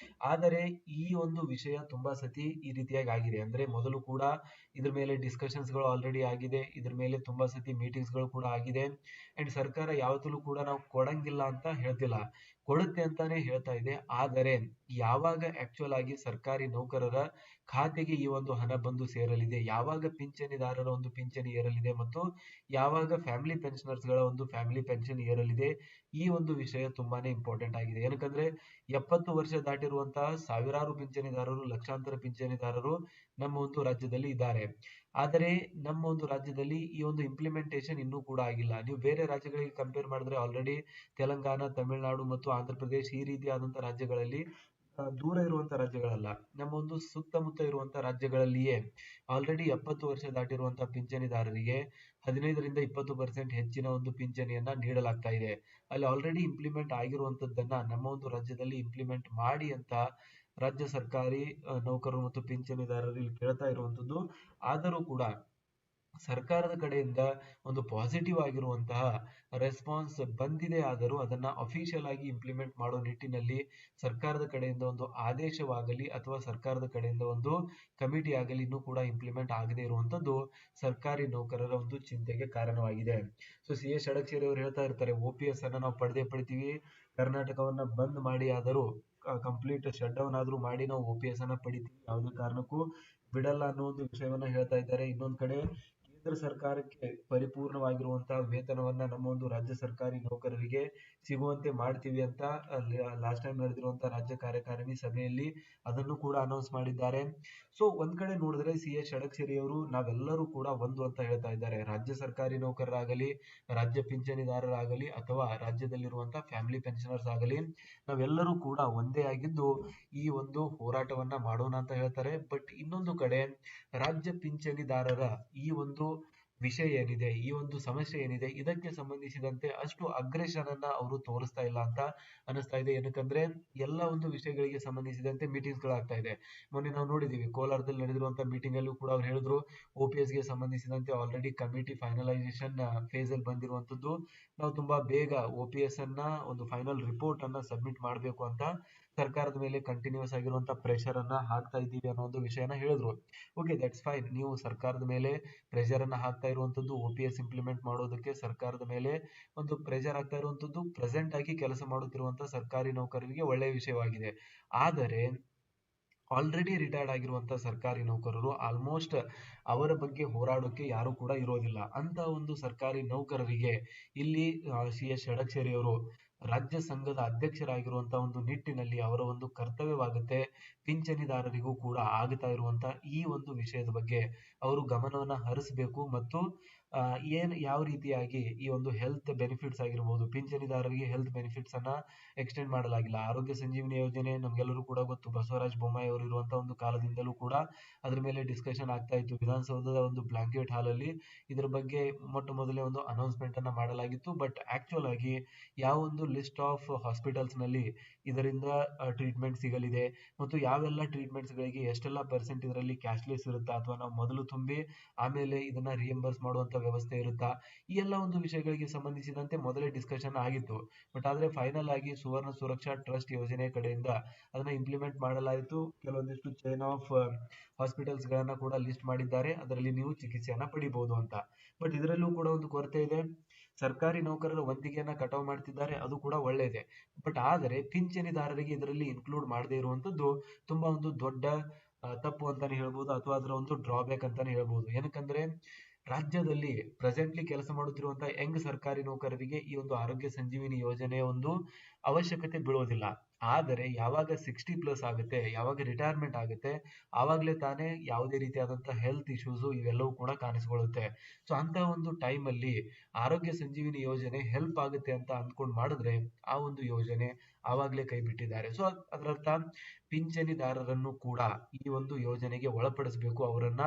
ಆದರೆ ಈ ಒಂದು ವಿಷಯ ತುಂಬಾ ಸತಿ ಈ ರೀತಿಯಾಗಿ ಆಗಿದೆ. ಅಂದ್ರೆ ಮೊದಲು ಕೂಡ ಇದ್ರ ಮೇಲೆ ಡಿಸ್ಕಷನ್ಸ್ ಗಳು ಆಲ್ರೆಡಿ ಆಗಿದೆ, ಇದ್ರ ಮೇಲೆ ತುಂಬಾ ಸತಿ ಮೀಟಿಂಗ್ಸ್ ಗಳು ಕೂಡ ಆಗಿದೆ. ಅಂಡ್ ಸರ್ಕಾರ ಯಾವತ್ತೂ ಕೂಡ ನಾವು ಕೊಡಂಗಿಲ್ಲ ಅಂತ ಹೇಳ್ತಿಲ್ಲ, ಕೊಡುತ್ತೆ ಅಂತಾನೆ ಹೇಳ್ತಾ ಇದೆ. ಆದರೆ ಯಾವಾಗ ಆಕ್ಚುಯಲ್ ಆಗಿ ಸರ್ಕಾರಿ ನೌಕರರ ಖಾತೆಗೆ ಈ ಒಂದು ಹಣ ಬಂದು ಸೇರಲಿದೆ, ಯಾವಾಗ ಪಿಂಚಣಿದಾರರ ಒಂದು ಪಿಂಚಣಿ ಏರಲಿದೆ ಮತ್ತು ಯಾವಾಗ ಫ್ಯಾಮಿಲಿ ಪೆನ್ಷನರ್ಸ್ ಗಳ ಒಂದು ಫ್ಯಾಮಿಲಿ ಪೆನ್ಷನ್ ಏರಲಿದೆ, ಈ ಒಂದು ವಿಷಯ ತುಂಬಾನೇ ಇಂಪಾರ್ಟೆಂಟ್ ಆಗಿದೆ. ಏನಕ್ಕಂದ್ರೆ 70 ವರ್ಷ ದಾಟಿರುವಂತಹ ಸಾವಿರಾರು ಪಿಂಚಣಿದಾರರು, ಲಕ್ಷಾಂತರ ಪಿಂಚಣಿದಾರರು ನಮ್ಮ ಒಂದು ರಾಜ್ಯದಲ್ಲಿ ಇದ್ದಾರೆ. ಆದರೆ ನಮ್ಮ ಒಂದು ರಾಜ್ಯದಲ್ಲಿ ಈ ಒಂದು ಇಂಪ್ಲಿಮೆಂಟೇಷನ್ ಇನ್ನೂ ಕೂಡ ಆಗಿಲ್ಲ. ನೀವು ಬೇರೆ ರಾಜ್ಯಗಳಿಗೆ ಕಂಪೇರ್ ಮಾಡಿದ್ರೆ ಆಲ್ರೆಡಿ ತೆಲಂಗಾಣ, ತಮಿಳುನಾಡು ಮತ್ತು ಆಂಧ್ರ ಪ್ರದೇಶ್ ಈ ರೀತಿಯಾದಂತಹ ರಾಜ್ಯಗಳಲ್ಲಿ ದೂರ ಇರುವಂತಹ ರಾಜ್ಯಗಳಲ್ಲ, ನಮ್ಮ ಒಂದು ಸುತ್ತಮುತ್ತ ಇರುವಂತಹ ರಾಜ್ಯಗಳಲ್ಲಿಯೇ ಆಲ್ರೆಡಿ 70 ವರ್ಷ ದಾಟಿರುವಂತಹ ಪಿಂಚಣಿದಾರರಿಗೆ 15-20% ಹೆಚ್ಚಿನ ಒಂದು ಪಿಂಚಣಿಯನ್ನ ನೀಡಲಾಗ್ತಾ ಇದೆ. ಅಲ್ಲಿ ಆಲ್ರೆಡಿ ಇಂಪ್ಲಿಮೆಂಟ್ ಆಗಿರುವಂತದ್ದನ್ನ ನಮ್ಮ ಒಂದು ರಾಜ್ಯದಲ್ಲಿ ಇಂಪ್ಲಿಮೆಂಟ್ ಮಾಡಿ ಅಂತ ರಾಜ್ಯ ಸರ್ಕಾರಿ ನೌಕರರು ಮತ್ತು ಪಿಂಚಣಿದಾರರು ಇಲ್ಲಿ ಕೇಳ್ತಾ ಇರುವಂತದ್ದು. ಆದರೂ ಕೂಡ ಸರ್ಕಾರದ ಕಡೆಯಿಂದ ಒಂದು ಪಾಸಿಟಿವ್ ಆಗಿರುವಂತಹ ರೆಸ್ಪಾನ್ಸ್ ಬಂದಿದೆ. ಆದರೂ ಅದನ್ನ ಅಫಿಷಿಯಲ್ ಆಗಿ ಇಂಪ್ಲಿಮೆಂಟ್ ಮಾಡೋ ನಿಟ್ಟಿನಲ್ಲಿ ಸರ್ಕಾರದ ಕಡೆಯಿಂದ ಒಂದು ಆದೇಶವಾಗಲಿ ಅಥವಾ ಸರ್ಕಾರದ ಕಡೆಯಿಂದ ಒಂದು ಕಮಿಟಿ ಆಗಲಿ ಇನ್ನೂ ಕೂಡ ಇಂಪ್ಲಿಮೆಂಟ್ ಆಗದೇ ಇರುವಂತದ್ದು ಸರ್ಕಾರಿ ನೌಕರರ ಒಂದು ಚಿಂತೆಗೆ ಕಾರಣವಾಗಿದೆ. ಸೊ ಸಿ.ಎಸ್. ಷಡಕ್ಷರಿ ಅವರು ಹೇಳ್ತಾ ಇರ್ತಾರೆ, OPS ಅನ್ನ ನಾವು ಪಡೆದೇ ಪಡಿತೀವಿ, ಕರ್ನಾಟಕವನ್ನ ಬಂದ್ ಮಾಡಿ ಆದರೂ ಕಂಪ್ಲೀಟ್ ಶಟ್ ಡೌನ್ ಆದ್ರೂ ಮಾಡಿ ನಾವು OPS ಅನ್ನ ಪಡಿತೀವಿ, ಯಾವುದೇ ಕಾರಣಕ್ಕೂ ಬಿಡಲ್ಲ ಅನ್ನೋ ಒಂದು ವಿಷಯವನ್ನ ಹೇಳ್ತಾ ಇದ್ದಾರೆ. ಇನ್ನೊಂದ್ ಕಡೆ ಕೇಂದ್ರ ಸರ್ಕಾರಕ್ಕೆ ಪರಿಪೂರ್ಣವಾಗಿರುವಂತಹ ವೇತನವನ್ನ ನಮ್ಮ ಒಂದು ರಾಜ್ಯ ಸರ್ಕಾರಿ ನೌಕರರಿಗೆ ಸಿಗುವಂತೆ ಮಾಡ್ತೀವಿ ಅಂತ ಲಾಸ್ಟ್ ಟೈಮ್ ನಡೆದಿರುವಂತಹ ರಾಜ್ಯ ಕಾರ್ಯಕಾರಿಣಿ ಸಭೆಯಲ್ಲಿ ಅದನ್ನು ಕೂಡ ಅನೌನ್ಸ್ ಮಾಡಿದ್ದಾರೆ. ಸೊ ಒಂದ್ ಕಡೆ ನೋಡಿದ್ರೆ ಸಿ.ಎಸ್. ಷಡಕ್ಷರಿ ಅವರು ನಾವೆಲ್ಲರೂ ಕೂಡ ಒಂದು ಅಂತ ಹೇಳ್ತಾ ಇದ್ದಾರೆ. ರಾಜ್ಯ ಸರ್ಕಾರಿ ನೌಕರರಾಗಲಿ, ರಾಜ್ಯ ಪಿಂಚಣಿದಾರರಾಗಲಿ ಅಥವಾ ರಾಜ್ಯದಲ್ಲಿರುವಂತಹ ಫ್ಯಾಮಿಲಿ ಪೆನ್ಷನರ್ಸ್ ಆಗಲಿ, ನಾವೆಲ್ಲರೂ ಕೂಡ ಒಂದೇ ಆಗಿದ್ದು ಈ ಒಂದು ಹೋರಾಟವನ್ನ ಮಾಡೋಣ ಅಂತ ಹೇಳ್ತಾರೆ. ಬಟ್ ಇನ್ನೊಂದು ಕಡೆ ರಾಜ್ಯ ಪಿಂಚಣಿದಾರರ ಈ ಒಂದು ವಿಷಯ ಏನಿದೆ, ಈ ಒಂದು ಸಮಸ್ಯೆ ಏನಿದೆ, ಇದಕ್ಕೆ ಸಂಬಂಧಿಸಿದಂತೆ ಅಷ್ಟು ಅಗ್ರೆಷನ್ ಅನ್ನ ಅವರು ತೋರಿಸ್ತಾ ಇಲ್ಲ ಅಂತ ಅನಿಸ್ತಾ ಇದೆ. ಏನಕ್ಕಂದ್ರೆ ಎಲ್ಲ ಒಂದು ವಿಷಯಗಳಿಗೆ ಸಂಬಂಧಿಸಿದಂತೆ ಮೀಟಿಂಗ್ಸ್ ಗಳಾಗ್ತಾ ಇದೆ. ಮೊನ್ನೆ ನಾವು ನೋಡಿದೀವಿ ಕೋಲಾರದಲ್ಲಿ ನಡೆದಿರುವಂತಹ ಮೀಟಿಂಗ್ ಅಲ್ಲೂ ಕೂಡ ಅವ್ರು ಹೇಳಿದ್ರು OPS ಗೆ ಸಂಬಂಧಿಸಿದಂತೆ ಆಲ್ರೆಡಿ ಕಮಿಟಿ ಫೈನಲೈಸೇಷನ್ ಫೇಸ್ ಅಲ್ಲಿ ಬಂದಿರುವಂತದ್ದು, ನಾವು ತುಂಬಾ ಬೇಗ OPS ಅನ್ನ ಒಂದು ಫೈನಲ್ ರಿಪೋರ್ಟ್ ಅನ್ನ ಸಬ್ಮಿಟ್ ಮಾಡಬೇಕು ಅಂತ ಸರ್ಕಾರದ ಮೇಲೆ ಕಂಟಿನ್ಯೂಸ್ ಆಗಿರುವಂತಹ ಪ್ರೆಷರ್ ಅನ್ನ ಹಾಕ್ತಾ ಇದ್ದೀವಿ ಅನ್ನೋ ಒಂದು ವಿಷಯನ ಹೇಳಿದ್ರು. Okay, that's fine. ನೀವು ಸರ್ಕಾರದ ಮೇಲೆ ಪ್ರೆಷರ್ ಅನ್ನ ಹಾಕ್ತಾ ಇರುವಂತದ್ದು OPS ಇಂಪ್ಲಿಮೆಂಟ್ ಮಾಡೋದಕ್ಕೆ ಸರ್ಕಾರದ ಮೇಲೆ ಒಂದು ಪ್ರೆಷರ್ ಆಗ್ತಾ ಇರುವಂತದ್ದು ಪ್ರೆಸೆಂಟ್ ಆಗಿ ಕೆಲಸ ಮಾಡುತ್ತಿರುವಂತಹ ಸರ್ಕಾರಿ ನೌಕರರಿಗೆ ಒಳ್ಳೆಯ ವಿಷಯವಾಗಿದೆ. ಆದರೆ ಆಲ್ರೆಡಿ ರಿಟೈರ್ಡ್ ಆಗಿರುವಂತಹ ಸರ್ಕಾರಿ ನೌಕರರು ಆಲ್ಮೋಸ್ಟ್ ಅವರ ಬಗ್ಗೆ ಹೋರಾಡೋಕೆ ಯಾರು ಕೂಡ ಇರೋದಿಲ್ಲ. ಅಂತ ಒಂದು ಸರ್ಕಾರಿ ನೌಕರರಿಗೆ ಇಲ್ಲಿ ಸಿ.ಎಸ್. ಷಡಕ್ಷರಿ ಅವರು ರಾಜ್ಯ ಸಂಘದ ಅಧ್ಯಕ್ಷರಾಗಿರುವಂತಹ ಒಂದು ನಿಟ್ಟಿನಲ್ಲಿ ಅವರ ಒಂದು ಕರ್ತವ್ಯವಾಗುತ್ತೆ ಪಿಂಚಣಿದಾರರಿಗೂ ಕೂಡ ಆಗ್ತಾ ಇರುವಂತಹ ಈ ಒಂದು ವಿಷಯದ ಬಗ್ಗೆ ಅವರು ಗಮನವನ್ನ ಹರಿಸಬೇಕು. ಮತ್ತು ಯಾವ ರೀತಿಯಾಗಿ ಈ ಒಂದು ಹೆಲ್ತ್ ಬೆನಿಫಿಟ್ಸ್ ಆಗಿರ್ಬೋದು, ಪಿಂಚಣಿದಾರರಿಗೆ ಹೆಲ್ತ್ ಬೆನಿಫಿಟ್ಸ್ ಅನ್ನ ಎಕ್ಸ್ಟೆಂಡ್ ಮಾಡಲಾಗಿಲ್ಲ. ಆರೋಗ್ಯ ಸಂಜೀವಿನಿ ಯೋಜನೆ ನಮ್ಗೆಲ್ಲರೂ ಕೂಡ ಗೊತ್ತು, ಬಸವರಾಜ ಬೊಮ್ಮಾಯಿ ಅವರು ಇರುವಂತಹ ಒಂದು ಕಾಲದಿಂದಲೂ ಕೂಡ ಅದ್ರ ಮೇಲೆ ಡಿಸ್ಕಷನ್ ಆಗ್ತಾ ಇತ್ತು. ವಿಧಾನಸೌಧದ ಒಂದು ಬ್ಲಾಂಕೆಟ್ ಹಾಲ್ ಅಲ್ಲಿ ಇದ್ರ ಬಗ್ಗೆ ಮೊಟ್ಟ ಮೊದಲೇ ಒಂದು ಅನೌನ್ಸ್ಮೆಂಟ್ ಅನ್ನ ಮಾಡಲಾಗಿತ್ತು. ಬಟ್ ಆಕ್ಚುಲ್ ಆಗಿ ಯಾವ ಒಂದು ಲಿಸ್ಟ್ ಆಫ್ ಹಾಸ್ಪಿಟಲ್ಸ್ ನಲ್ಲಿ ಇದರಿಂದ ಟ್ರೀಟ್ಮೆಂಟ್ ಸಿಗಲಿದೆ ಮತ್ತು ಯಾವೆಲ್ಲ ಟ್ರೀಟ್ಮೆಂಟ್ಸ್ ಗಳಿಗೆ ಎಷ್ಟೆಲ್ಲ ಪರ್ಸೆಂಟ್ ಇದರಲ್ಲಿ ಕ್ಯಾಶ್ಲೆಸ್ ಇರುತ್ತಾ ಅಥವಾ ನಾವು ಮೊದಲು ತುಂಬಿ ಆಮೇಲೆ ಇದನ್ನ ರಿಯಂಬರ್ಸ್ ಮಾಡುವಂತ ವ್ಯವಸ್ಥೆ ಇರುತ್ತಾ, ಈ ಎಲ್ಲ ಒಂದು ವಿಷಯಗಳಿಗೆ ಸಂಬಂಧಿಸಿದಂತೆ ಮೊದಲೇ ಡಿಸ್ಕಷನ್ ಆಗಿತ್ತು. ಬಟ್ ಆದ್ರೆ ಫೈನಲ್ ಆಗಿ ಸುವರ್ಣ ಸುರಕ್ಷಾ ಟ್ರಸ್ಟ್ ಯೋಜನೆ ಕಡೆಯಿಂದ ಅದನ್ನ ಇಂಪ್ಲಿಮೆಂಟ್ ಮಾಡಲಾಯಿತು. ಕೆಲವೊಂದಿಷ್ಟು ಚೈನ್ ಆಫ್ ಹಾಸ್ಪಿಟಲ್ಸ್ ಗಳನ್ನ ಕೂಡ ಲಿಸ್ಟ್ ಮಾಡಿದ್ದಾರೆ, ಅದರಲ್ಲಿ ನೀವು ಚಿಕಿತ್ಸೆಯನ್ನ ಪಡಿಬಹುದು ಅಂತ. ಬಟ್ ಇದರಲ್ಲೂ ಕೂಡ ಒಂದು ಕೊರತೆ ಇದೆ. ಸರ್ಕಾರಿ ನೌಕರರ ವಂತಿಗೆಯನ್ನ ಕಟಾವ್ ಮಾಡ್ತಿದ್ದಾರೆ, ಅದು ಕೂಡ ಒಳ್ಳೆಯದೇ. ಬಟ್ ಆದರೆ ಪಿಂಚಣಿದಾರರಿಗೆ ಇದರಲ್ಲಿ ಇನ್ಕ್ಲೂಡ್ ಮಾಡದೇ ಇರುವಂತದ್ದು ತುಂಬಾ ಒಂದು ದೊಡ್ಡ ತಪ್ಪು ಅಂತಾನೆ ಹೇಳ್ಬೋದು, ಅಥವಾ ಅದರ ಒಂದು ಡ್ರಾಬ್ಯಾಕ್ ಅಂತಾನೆ ಹೇಳ್ಬೋದು. ಏನಕ್ಕಂದ್ರೆ ರಾಜ್ಯದಲ್ಲಿ ಪ್ರೆಸೆಂಟ್ಲಿ ಕೆಲಸ ಮಾಡುತ್ತಿರುವಂತಹ ಯಂಗ್ ಸರ್ಕಾರಿ ನೌಕರರಿಗೆ ಈ ಒಂದು ಆರೋಗ್ಯ ಸಂಜೀವಿನಿ ಯೋಜನೆಯ ಒಂದು ಅವಶ್ಯಕತೆ ಬೀಳೋದಿಲ್ಲ. ಆದರೆ ಯಾವಾಗ 60+ ಆಗುತ್ತೆ, ಯಾವಾಗ ರಿಟೈರ್ಮೆಂಟ್ ಆಗುತ್ತೆ, ಆವಾಗಲೇ ತಾನೇ ಯಾವುದೇ ರೀತಿಯಾದಂತಹ ಹೆಲ್ತ್ ಇಶ್ಯೂಸ್ ಇವೆಲ್ಲವೂ ಕೂಡ ಕಾಣಿಸ್ಕೊಳ್ಳುತ್ತೆ. ಸೊ ಅಂತ ಒಂದು ಟೈಮ್ ಅಲ್ಲಿ ಆರೋಗ್ಯ ಸಂಜೀವಿನಿ ಯೋಜನೆ ಹೆಲ್ಪ್ ಆಗುತ್ತೆ ಅಂತ ಅಂದ್ಕೊಂಡು ಮಾಡಿದ್ರೆ ಆ ಒಂದು ಯೋಜನೆ ಆವಾಗಲೇ ಕೈ ಬಿಟ್ಟಿದ್ದಾರೆ. ಸೊ ಅದರರ್ಥ ಪಿಂಚಣಿದಾರರನ್ನು ಕೂಡ ಈ ಒಂದು ಯೋಜನೆಗೆ ಒಳಪಡಿಸಬೇಕು, ಅವರನ್ನ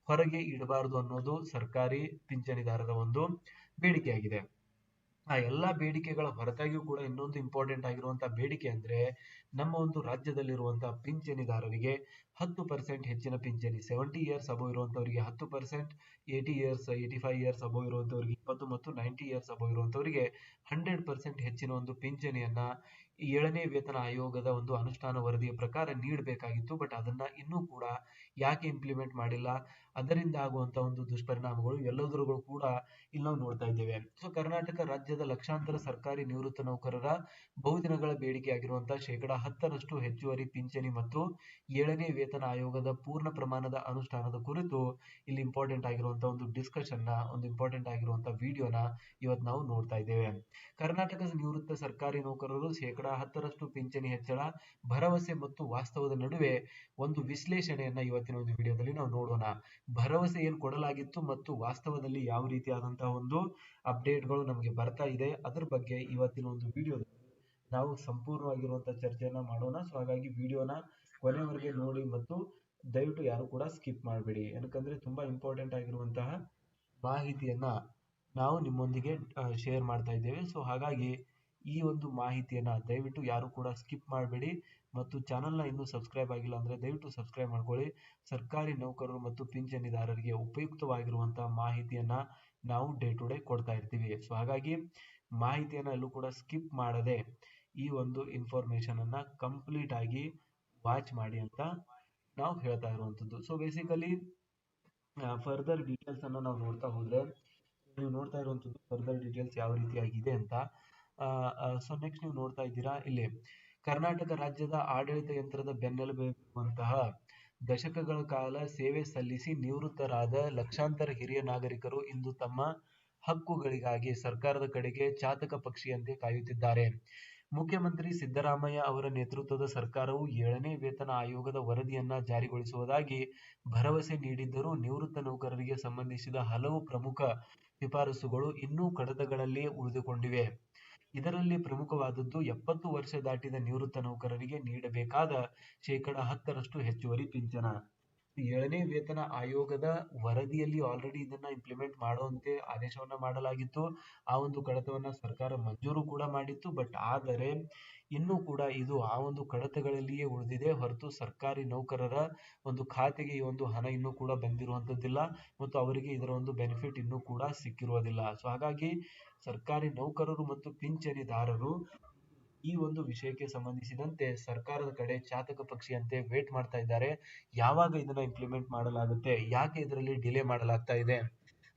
ಹೊರಗೆ ಇಡಬಾರದು ಅನ್ನೋದು ಸರ್ಕಾರಿ ಪಿಂಚಣಿದಾರರ ಒಂದು ಬೇಡಿಕೆಯಾಗಿದೆ. ಆ ಎಲ್ಲಾ ಬೇಡಿಕೆಗಳ ಹೊರತಾಗಿಯೂ ಕೂಡ ಇನ್ನೊಂದು ಇಂಪಾರ್ಟೆಂಟ್ ಆಗಿರುವಂತಹ ಬೇಡಿಕೆ ಅಂದ್ರೆ ನಮ್ಮ ಒಂದು ರಾಜ್ಯದಲ್ಲಿರುವಂತಹ ಪಿಂಚಣಿದಾರರಿಗೆ 10% ಹೆಚ್ಚಿನ ಪಿಂಚಣಿ, 70 ಇಯರ್ಸ್ ಅಬೋ ಇರುವಂತವರಿಗೆ 10%, 80 ಇಯರ್ಸ್ 85 ಇಯರ್ಸ್ ಅಬೋ ಇರುವಂತವರಿಗೆ 20 ಮತ್ತು 90 ಇಯರ್ಸ್ ಅಬೋ ಇರುವಂತವರಿಗೆ 100% ಹೆಚ್ಚಿನ ಒಂದು ಪಿಂಚಣಿಯನ್ನ 7ನೇ ವೇತನ ಆಯೋಗದ ಒಂದು ಅನುಷ್ಠಾನ ವರದಿಯ ಪ್ರಕಾರ ನೀಡಬೇಕಾಗಿತ್ತು. ಬಟ್ ಅದನ್ನ ಇನ್ನೂ ಕೂಡ ಯಾಕೆ ಇಂಪ್ಲಿಮೆಂಟ್ ಮಾಡಿಲ್ಲ, ಅದರಿಂದ ಆಗುವಂತ ಒಂದು ದುಷ್ಪರಿಣಾಮಗಳು ಎಲ್ಲದರಗಳು ಕೂಡ ಇಲ್ಲಿ ನಾವು ನೋಡ್ತಾ ಇದ್ದೇವೆ. ಸೊ ಕರ್ನಾಟಕ ರಾಜ್ಯದ ಲಕ್ಷಾಂತರ ಸರ್ಕಾರಿ ನಿವೃತ್ತ ನೌಕರರ ಬಹುದಿನಗಳ ಬೇಡಿಕೆ ಆಗಿರುವಂತಹ 10% ಹೆಚ್ಚುವರಿ ಪಿಂಚಣಿ ಮತ್ತು 7ನೇ ವೇತನ ಆಯೋಗದ ಪೂರ್ಣ ಪ್ರಮಾಣದ ಅನುಷ್ಠಾನದ ಕುರಿತು ಇಲ್ಲಿ ಇಂಪಾರ್ಟೆಂಟ್ ಆಗಿರುವಂತಹ ಒಂದು ಡಿಸ್ಕಷನ್ ನ, ಒಂದು ಇಂಪಾರ್ಟೆಂಟ್ ಆಗಿರುವಂತಹ ವಿಡಿಯೋನ ಇವತ್ತು ನಾವು ನೋಡ್ತಾ ಇದ್ದೇವೆ. ಕರ್ನಾಟಕದ ನಿವೃತ್ತ ಸರ್ಕಾರಿ ನೌಕರರು 10% ಪಿಂಚಣಿ ಹೆಚ್ಚಳ, ಭರವಸೆ ಮತ್ತು ವಾಸ್ತವದ ನಡುವೆ ಒಂದು ವಿಶ್ಲೇಷಣೆಯನ್ನ ಇವತ್ತಿನ ಒಂದು ವಿಡಿಯೋದಲ್ಲಿ ನಾವು ನೋಡೋಣ. ಭರವಸೆ ಏನ್ ಕೊಡಲಾಗಿತ್ತು ಮತ್ತು ವಾಸ್ತವದಲ್ಲಿ ಯಾವ ರೀತಿಯಾದಂತಹ ಒಂದು ಅಪ್ಡೇಟ್ಗಳು ನಮಗೆ ಬರ್ತಾ ಇದೆ, ಅದ್ರ ಬಗ್ಗೆ ಇವತ್ತಿನ ಒಂದು ವಿಡಿಯೋದಲ್ಲಿ ನಾವು ಸಂಪೂರ್ಣವಾಗಿರುವಂತಹ ಚರ್ಚೆಯನ್ನ ಮಾಡೋಣ. ಸೊ ಹಾಗಾಗಿ ವಿಡಿಯೋನ ಕೊನೆವರೆಗೆ ನೋಡಿ ಮತ್ತು ದಯವಿಟ್ಟು ಯಾರು ಕೂಡ ಸ್ಕಿಪ್ ಮಾಡಬೇಡಿ, ಯಾಕಂದ್ರೆ ತುಂಬಾ ಇಂಪಾರ್ಟೆಂಟ್ ಆಗಿರುವಂತಹ ಮಾಹಿತಿಯನ್ನ ನಾವು ನಿಮ್ಮೊಂದಿಗೆ ಶೇರ್ ಮಾಡ್ತಾ ಇದ್ದೇವೆ. ಸೊ ಹಾಗಾಗಿ ಈ ಒಂದು ಮಾಹಿತಿಯನ್ನ ದಯವಿಟ್ಟು ಯಾರು ಕೂಡ ಸ್ಕಿಪ್ ಮಾಡಬೇಡಿ ಮತ್ತು ಚಾನೆಲ್ನ ಇನ್ನೂ ಸಬ್ಸ್ಕ್ರೈಬ್ ಆಗಿಲ್ಲ ಅಂದ್ರೆ ದಯವಿಟ್ಟು ಸಬ್ಸ್ಕ್ರೈಬ್ ಮಾಡ್ಕೊಳ್ಳಿ. ಸರ್ಕಾರಿ ನೌಕರರು ಮತ್ತು ಪಿಂಚಣಿದಾರರಿಗೆ ಉಪಯುಕ್ತವಾಗಿರುವಂತಹ ಮಾಹಿತಿಯನ್ನ ನಾವು ಡೇ ಟು ಡೇ ಕೊಡ್ತಾ ಇರ್ತೀವಿ. ಸೊ ಹಾಗಾಗಿ ಮಾಹಿತಿಯನ್ನ ಎಲ್ಲೂ ಕೂಡ ಸ್ಕಿಪ್ ಮಾಡದೆ ಈ ಒಂದು ಇನ್ಫಾರ್ಮೇಶನ್ ಅನ್ನ ಕಂಪ್ಲೀಟ್ ಆಗಿ ವಾಚ್ ಮಾಡಿ ಅಂತ ನಾವು ಹೇಳ್ತಾ ಇರುವಂತದ್ದು. ಸೊ ಬೇಸಿಕಲಿ ಫರ್ದರ್ ಡೀಟೇಲ್ಸ್ ಅನ್ನ ನಾವು ನೋಡ್ತಾ ಹೋದ್ರೆ, ನೀವು ನೋಡ್ತಾ ಇರುವಂತದ್ದು ಫರ್ದರ್ ಡೀಟೇಲ್ಸ್ ಯಾವ ರೀತಿಯಾಗಿದೆ ಅಂತ. ಸೊ ನೆಕ್ಸ್ಟ್ ನೀವು ನೋಡ್ತಾ ಇದ್ದೀರಾ ಇಲ್ಲಿ ಕರ್ನಾಟಕ ರಾಜ್ಯದ ಆಡಳಿತ ಯಂತ್ರದ ಬೆನ್ನೆಲುಬಾಗಿರುವಂತಹ ದಶಕಗಳ ಕಾಲ ಸೇವೆ ಸಲ್ಲಿಸಿ ನಿವೃತ್ತರಾದ ಲಕ್ಷಾಂತರ ಹಿರಿಯ ನಾಗರಿಕರು ಇಂದು ತಮ್ಮ ಹಕ್ಕುಗಳಿಗಾಗಿ ಸರ್ಕಾರದ ಕಡೆಗೆ ಚಾತಕ ಪಕ್ಷಿಯಂತೆ ಕಾಯುತ್ತಿದ್ದಾರೆ. ಮುಖ್ಯಮಂತ್ರಿ ಸಿದ್ದರಾಮಯ್ಯ ಅವರ ನೇತೃತ್ವದ ಸರ್ಕಾರವು 7ನೇ ವೇತನ ಆಯೋಗದ ವರದಿಯನ್ನ ಜಾರಿಗೊಳಿಸುವುದಾಗಿ ಭರವಸೆ ನೀಡಿದ್ದರೂ ನಿವೃತ್ತ ನೌಕರರಿಗೆ ಸಂಬಂಧಿಸಿದ ಹಲವು ಪ್ರಮುಖ ಶಿಫಾರಸುಗಳು ಇನ್ನೂ ಕಡತಗಳಲ್ಲಿಯೇ ಉಳಿದುಕೊಂಡಿವೆ. ಇದರಲ್ಲಿ ಪ್ರಮುಖವಾದದ್ದು 70 ವರ್ಷ ದಾಟಿದ ನಿವೃತ್ತ ನೌಕರರಿಗೆ ನೀಡಬೇಕಾದ ಶೇಕಡಾ 10ರಷ್ಟು ಹೆಚ್ಚುವರಿ ಪಿಂಚಣ. 7ನೇ ವೇತನ ಆಯೋಗದ ವರದಿಯಲ್ಲಿ ಆಲ್ರೆಡಿ ಇದನ್ನ ಇಂಪ್ಲಿಮೆಂಟ್ ಮಾಡುವಂತೆ ಆದೇಶವನ್ನ ಮಾಡಲಾಗಿತ್ತು. ಆ ಒಂದು ಕಡತವನ್ನ ಸರ್ಕಾರ ಮಂಜೂರು ಕೂಡ ಮಾಡಿತ್ತು. ಬಟ್ ಆದರೆ ಇನ್ನೂ ಕೂಡ ಇದು ಆ ಒಂದು ಕಡತಗಳಲ್ಲಿಯೇ ಉಳಿದಿದೆ ಹೊರತು ಸರ್ಕಾರಿ ನೌಕರರ ಒಂದು ಖಾತೆಗೆ ಈ ಒಂದು ಹಣ ಇನ್ನೂ ಕೂಡ ಬಂದಿರುವಂತದ್ದಿಲ್ಲ ಮತ್ತು ಅವರಿಗೆ ಇದರ ಒಂದು ಬೆನಿಫಿಟ್ ಇನ್ನೂ ಕೂಡ ಸಿಕ್ಕಿರುವುದಿಲ್ಲ. ಸೊ ಹಾಗಾಗಿ ಸರ್ಕಾರಿ ನೌಕರರು ಮತ್ತು ಪಿಂಚಣಿದಾರರು ಈ ಒಂದು ವಿಷಯಕ್ಕೆ ಸಂಬಂಧಿಸಿದಂತೆ ಸರ್ಕಾರದ ಕಡೆ ಚಾತಕ ಪಕ್ಷಿಯಂತೆ ವೇಟ್ ಮಾಡ್ತಾ ಇದ್ದಾರೆ. ಯಾವಾಗ ಇದನ್ನ ಇಂಪ್ಲಿಮೆಂಟ್ ಮಾಡಲಾಗುತ್ತೆ, ಯಾಕೆ ಇದರಲ್ಲಿ ಡಿಲೇ ಮಾಡಲಾಗ್ತಾ ಇದೆ.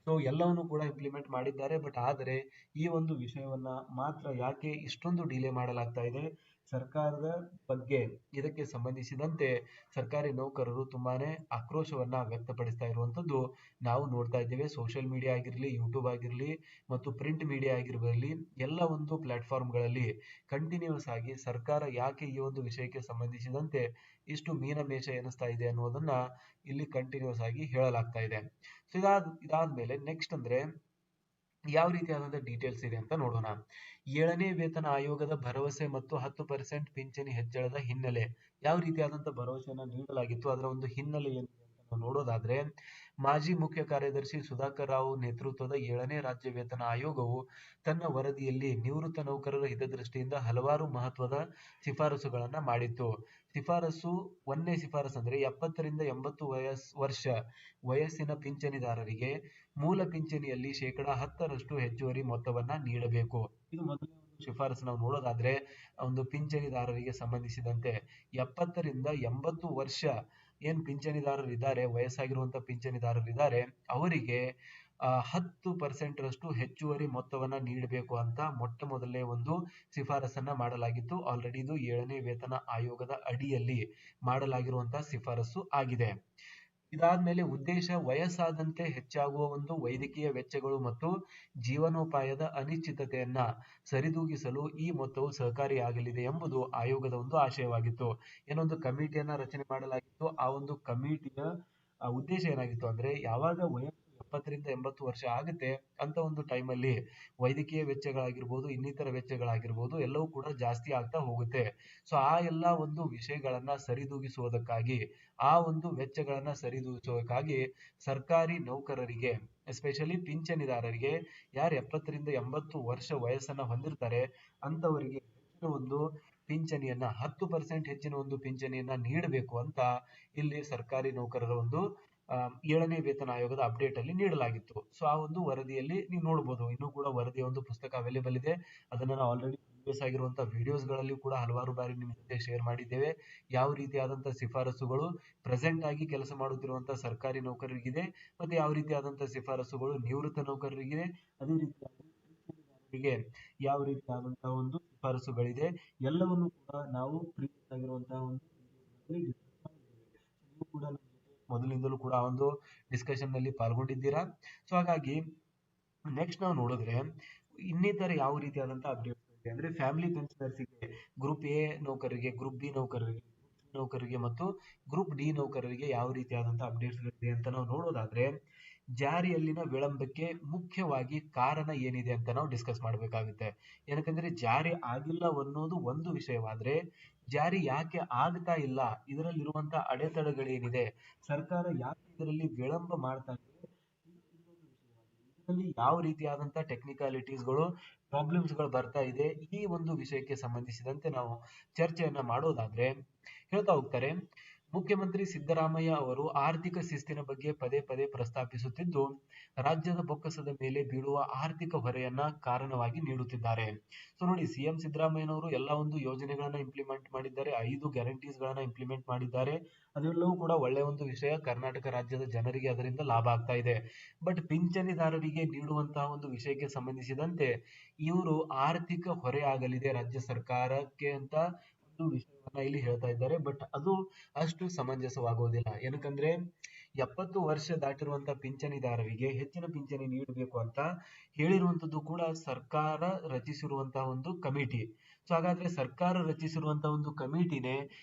ಸೊ ಎಲ್ಲವನ್ನು ಕೂಡ ಇಂಪ್ಲಿಮೆಂಟ್ ಮಾಡಿದ್ದಾರೆ. ಬಟ್ ಆದರೆ ಈ ಒಂದು ವಿಷಯವನ್ನ ಮಾತ್ರ ಯಾಕೆ ಇಷ್ಟೊಂದು ಡಿಲೇ ಮಾಡಲಾಗ್ತಾ ಇದೆ, ಸರ್ಕಾರದ ಬಗ್ಗೆ ಇದಕ್ಕೆ ಸಂಬಂಧಿಸಿದಂತೆ ಸರ್ಕಾರಿ ನೌಕರರು ತುಂಬಾನೇ ಆಕ್ರೋಶವನ್ನ ವ್ಯಕ್ತಪಡಿಸ್ತಾ ಇರುವಂತದ್ದು ನಾವು ನೋಡ್ತಾ ಇದ್ದೇವೆ. ಸೋಷಿಯಲ್ ಮೀಡಿಯಾ ಆಗಿರ್ಲಿ, ಯೂಟ್ಯೂಬ್ ಆಗಿರ್ಲಿ ಮತ್ತು ಪ್ರಿಂಟ್ ಮೀಡಿಯಾ ಆಗಿರಲಿ, ಎಲ್ಲ ಒಂದು ಪ್ಲಾಟ್ಫಾರ್ಮ್ಗಳಲ್ಲಿ ಕಂಟಿನ್ಯೂಸ್ ಆಗಿ ಸರ್ಕಾರ ಯಾಕೆ ಈ ಒಂದು ವಿಷಯಕ್ಕೆ ಸಂಬಂಧಿಸಿದಂತೆ ಇಷ್ಟು ಮೀನಮೇಷ ಎನಿಸ್ತಾ ಇದೆ ಅನ್ನೋದನ್ನ ಇಲ್ಲಿ ಕಂಟಿನ್ಯೂಸ್ ಆಗಿ ಹೇಳಲಾಗ್ತಾ ಇದೆ. ಸೊ ಇದಾದ್ಮೇಲೆ ನೆಕ್ಸ್ಟ್ ಅಂದ್ರೆ ಯಾವ ರೀತಿಯಾದಂತಹ ಡೀಟೇಲ್ಸ್ ಇದೆ ಅಂತ ನೋಡೋಣ. 7ನೇ ವೇತನ ಆಯೋಗದ ಭರವಸೆ ಮತ್ತು 10% ಪಿಂಚಣಿ ಹೆಚ್ಚಳದ ಹಿನ್ನೆಲೆ, ಯಾವ ರೀತಿಯಾದಂತಹ ಭರವಸೆಯನ್ನ ನೀಡಲಾಗಿತ್ತು, ಅದರ ಒಂದು ಹಿನ್ನೆಲೆ ಏನಿದೆ ಅಂತ ನಾವು ನೋಡೋದಾದ್ರೆ, ಮಾಜಿ ಮುಖ್ಯ ಕಾರ್ಯದರ್ಶಿ ಸುಧಾಕರ್ ರಾವ್ ನೇತೃತ್ವದ 7ನೇ ರಾಜ್ಯ ವೇತನ ಆಯೋಗವು ತನ್ನ ವರದಿಯಲ್ಲಿ ನಿವೃತ್ತ ನೌಕರರ ಹಿತದೃಷ್ಟಿಯಿಂದ ಹಲವಾರು ಮಹತ್ವದ ಶಿಫಾರಸುಗಳನ್ನ ಮಾಡಿತ್ತು. ಒಂದನೇ ಶಿಫಾರಸು ಅಂದ್ರೆ 70ರಿಂದ 80 ವರ್ಷ ವಯಸ್ಸಿನ ಪಿಂಚಣಿದಾರರಿಗೆ ಮೂಲ ಪಿಂಚಣಿಯಲ್ಲಿ ಶೇಕಡಾ 10ರಷ್ಟು ಹೆಚ್ಚುವರಿ ಮೊತ್ತವನ್ನ ನೀಡಬೇಕು. ಇದು ಮೊದಲನೇ ಒಂದು ಶಿಫಾರಸು ನಾವು ನೋಡೋದಾದ್ರೆ ಒಂದು ಪಿಂಚಣಿದಾರರಿಗೆ ಸಂಬಂಧಿಸಿದಂತೆ 70ರಿಂದ 80 ವರ್ಷ ಏನ್ ಪಿಂಚಣಿದಾರರಿದ್ದಾರೆ, ವಯಸ್ಸಾಗಿರುವಂತಹ ಪಿಂಚಣಿದಾರರಿದ್ದಾರೆ, ಅವರಿಗೆ 10% ಹೆಚ್ಚುವರಿ ಮೊತ್ತವನ್ನ ನೀಡಬೇಕು ಅಂತ ಮೊಟ್ಟ ಮೊದಲನೇ ಒಂದು ಶಿಫಾರಸನ್ನ ಮಾಡಲಾಗಿತ್ತು. ಆಲ್ರೆಡಿ ಇದು 7ನೇ ವೇತನ ಆಯೋಗದ ಅಡಿಯಲ್ಲಿ ಮಾಡಲಾಗಿರುವಂತಹ ಶಿಫಾರಸು ಆಗಿದೆ. ಇದಾದ್ಮೇಲೆ ಉದ್ದೇಶ ವಯಸ್ಸಾದಂತೆ ಹೆಚ್ಚಾಗುವ ಒಂದು ವೈದ್ಯಕೀಯ ವೆಚ್ಚಗಳು ಮತ್ತು ಜೀವನೋಪಾಯದ ಅನಿಶ್ಚಿತತೆಯನ್ನ ಸರಿದೂಗಿಸಲು ಈ ಮೊತ್ತವು ಸಹಕಾರಿಯಾಗಲಿದೆ ಎಂಬುದು ಆಯೋಗದ ಒಂದು ಆಶಯವಾಗಿತ್ತು. ಏನೊಂದು ಕಮಿಟಿಯನ್ನ ರಚನೆ ಮಾಡಲಾಗಿತ್ತು. ಆ ಒಂದು ಕಮಿಟಿಯ ಉದ್ದೇಶ ಏನಾಗಿತ್ತು ಅಂದ್ರೆ, ಯಾವಾಗ ವಯಸ್ಸು 70ರಿಂದ 80 ವರ್ಷ ಆಗುತ್ತೆ ಅಂತ ಒಂದು ಟೈಮಲ್ಲಿ ವೈದ್ಯಕೀಯ ವೆಚ್ಚಗಳಾಗಿರ್ಬೋದು, ಇನ್ನಿತರ ವೆಚ್ಚಗಳಾಗಿರ್ಬೋದು, ಎಲ್ಲವೂ ಕೂಡ ಜಾಸ್ತಿ ಆಗ್ತಾ ಹೋಗುತ್ತೆ. ಸೊ ಆ ಎಲ್ಲ ಒಂದು ವಿಷಯಗಳನ್ನ ಸರಿದೂಗಿಸುವುದಕ್ಕಾಗಿ, ಆ ಒಂದು ವೆಚ್ಚಗಳನ್ನ ಸರಿದೂಗಿಸುವುದಕ್ಕಾಗಿ ಸರ್ಕಾರಿ ನೌಕರರಿಗೆ ಎಸ್ಪೆಷಲಿ ಪಿಂಚಣಿದಾರರಿಗೆ ಯಾರು 70ರಿಂದ 80 ವರ್ಷ ವಯಸ್ಸನ್ನ ಹೊಂದಿರ್ತಾರೆ ಅಂತವರಿಗೆ ಹೆಚ್ಚಿನ ಒಂದು ಪಿಂಚಣಿಯನ್ನ 10% ಹೆಚ್ಚಿನ ಒಂದು ಪಿಂಚಣಿಯನ್ನ ನೀಡಬೇಕು ಅಂತ ಇಲ್ಲಿ ಸರ್ಕಾರಿ ನೌಕರರ ಒಂದು 7ನೇ ವೇತನ ಆಯೋಗದ ಅಪ್ಡೇಟ್ ಅಲ್ಲಿ ನೀಡಲಾಗಿತ್ತು. ಸೊ ಆ ಒಂದು ವರದಿಯಲ್ಲಿ ನೀವು ನೋಡಬಹುದು, ಇನ್ನೂ ಕೂಡ ವರದಿಯ ಒಂದು ಪುಸ್ತಕ ಅವೈಲೇಬಲ್ ಇದೆ. ಅದನ್ನ ನಾವು ಆಲ್ರೆಡಿ ಪ್ರೀವಿಯಸ್ ಆಗಿರುವಂತಹ ವಿಡಿಯೋಸ್ ಗಳಲ್ಲಿ ಕೂಡ ಹಲವಾರು ಬಾರಿ ನಿಮ್ಮ ಜೊತೆ ಶೇರ್ ಮಾಡಿದ್ದೇವೆ. ಯಾವ ರೀತಿಯಾದಂತಹ ಶಿಫಾರಸುಗಳು ಪ್ರೆಸೆಂಟ್ ಆಗಿ ಕೆಲಸ ಮಾಡುತ್ತಿರುವಂತಹ ಸರ್ಕಾರಿ ನೌಕರರಿಗಿದೆ ಮತ್ತೆ ಯಾವ ರೀತಿಯಾದಂತಹ ಶಿಫಾರಸುಗಳು ನಿವೃತ್ತ ನೌಕರರಿಗಿದೆ, ಅದೇ ರೀತಿಯಾಗಿ ಯಾವ ರೀತಿಯಾದಂತಹ ಒಂದು ಶಿಫಾರಸುಗಳಿದೆ, ಎಲ್ಲವನ್ನು ಕೂಡ ನಾವು ಪ್ರೀವಿಯಸ್ ಆಗಿರುವಂತಹ ಒಂದು ನೀವು ಕೂಡ ಮೊದಲಿಂದಲೂ ಕೂಡ ಆ ಒಂದು ಡಿಸ್ಕಷನ್ ನಲ್ಲಿ ಪಾಲ್ಗೊಂಡಿದ್ದೀರಾ. ಸೊ ಹಾಗಾಗಿ ನೆಕ್ಸ್ಟ್ ನಾವು ನೋಡಿದ್ರೆ ಇನ್ನಿತರ ಯಾವ ರೀತಿಯಾದಂತಹ ಅಪ್ಡೇಟ್ಸ್ ಇದೆ ಅಂದ್ರೆ, ಫ್ಯಾಮಿಲಿ ಪೆನ್ಷನರ್ಸ್ಗೆ ಗ್ರೂಪ್ ಎ ನೌಕರರಿಗೆ, ಗ್ರೂಪ್ ಬಿ ನೌಕರರಿಗೆ ಮತ್ತು ಗ್ರೂಪ್ ಡಿ ನೌಕರರಿಗೆ ಯಾವ ರೀತಿಯಾದಂತಹ ಅಪ್ಡೇಟ್ಸ್ ಗಳಿದೆ ಅಂತ ನಾವು ನೋಡೋದಾದ್ರೆ, ಜಾರಿಯಲ್ಲಿನ ವಿಳಂಬಕ್ಕೆ ಮುಖ್ಯವಾಗಿ ಕಾರಣ ಏನಿದೆ ಅಂತ ನಾವು ಡಿಸ್ಕಸ್ ಮಾಡಬೇಕಾಗುತ್ತೆ. ಏನಕ್ಕಂದ್ರೆ ಜಾರಿ ಆಗಿಲ್ಲ ಅನ್ನೋದು ಒಂದು ವಿಷಯವಾದ್ರೆ, ಜಾರಿ ಯಾಕೆ ಆಗ್ತಾ ಇಲ್ಲ, ಇದರಲ್ಲಿರುವಂತಹ ಅಡೆತಡೆಗಳೇನಿದೆ, ಸರ್ಕಾರ ಯಾಕೆ ಇದರಲ್ಲಿ ವಿಳಂಬ ಮಾಡ್ತಾ ಇದೆ, ಇದರಲ್ಲಿ ಯಾವ ರೀತಿಯಾದಂತಹ ಟೆಕ್ನಿಕಾಲಿಟೀಸ್ಗಳು ಪ್ರಾಬ್ಲಮ್ಸ್ಗಳು ಬರ್ತಾ ಇದೆ, ಈ ಒಂದು ವಿಷಯಕ್ಕೆ ಸಂಬಂಧಿಸಿದಂತೆ ನಾವು ಚರ್ಚೆಯನ್ನ ಮಾಡೋದಾದ್ರೆ ಹೇಳ್ತಾ ಹೋಗ್ತಾರೆ. ಮುಖ್ಯಮಂತ್ರಿ ಸಿದ್ದರಾಮಯ್ಯ ಅವರು ಆರ್ಥಿಕ ಶಿಸ್ತಿನ ಬಗ್ಗೆ ಪದೇ ಪದೇ ಪ್ರಸ್ತಾಪಿಸುತ್ತಿದ್ದು, ರಾಜ್ಯದ ಬೊಕ್ಕಸದ ಮೇಲೆ ಬೀಳುವ ಆರ್ಥಿಕ ಹೊರೆಯನ್ನ ಕಾರಣವಾಗಿ ನೀಡುತ್ತಿದ್ದಾರೆ. ಸೊ ನೋಡಿ, ಸಿಎಂ ಸಿದ್ದರಾಮಯ್ಯನವರು ಎಲ್ಲ ಒಂದು ಯೋಜನೆಗಳನ್ನ ಇಂಪ್ಲಿಮೆಂಟ್ ಮಾಡಿದ್ದಾರೆ, 5 ಗ್ಯಾರಂಟೀಸ್ ಗಳನ್ನ ಇಂಪ್ಲಿಮೆಂಟ್ ಮಾಡಿದ್ದಾರೆ. ಅದೆಲ್ಲವೂ ಕೂಡ ಒಳ್ಳೆಯ ಒಂದು ವಿಷಯ, ಕರ್ನಾಟಕ ರಾಜ್ಯದ ಜನರಿಗೆ ಅದರಿಂದ ಲಾಭ ಆಗ್ತಾ ಇದೆ. ಬಟ್ ಪಿಂಚಣಿದಾರರಿಗೆ ನೀಡುವಂತಹ ಒಂದು ವಿಷಯಕ್ಕೆ ಸಂಬಂಧಿಸಿದಂತೆ ಇವರು ಆರ್ಥಿಕ ಹೊರೆ ಆಗಲಿದೆ ರಾಜ್ಯ ಸರ್ಕಾರಕ್ಕೆ ಅಂತ ಒಂದು ವಿಷಯವನ್ನ ಇಲ್ಲಿ ಹೇಳ್ತಾ ಇದ್ದಾರೆ. ಬಟ್ ಅದು ಅಷ್ಟು ಸಮಂಜಸವಾಗುವುದಿಲ್ಲ. ಏನಕ್ಕಂದ್ರೆ 70 ವರ್ಷ ದಾಟಿರುವಂತ ಪಿಂಚಣಿದಾರರಿಗೆ ಹೆಚ್ಚಿನ ಪಿಂಚಣಿ ನೀಡಬೇಕು ಅಂತ ಹೇಳಿರುವಂತದ್ದು ಕೂಡ ಸರ್ಕಾರ ರಚಿಸಿರುವಂತಹ ಒಂದು ಕಮಿಟಿ. ಸೊ ಹಾಗಾದ್ರೆ ಸರ್ಕಾರ ರಚಿಸಿರುವಂತಹ ಒಂದು ಕಮಿಟಿನೇ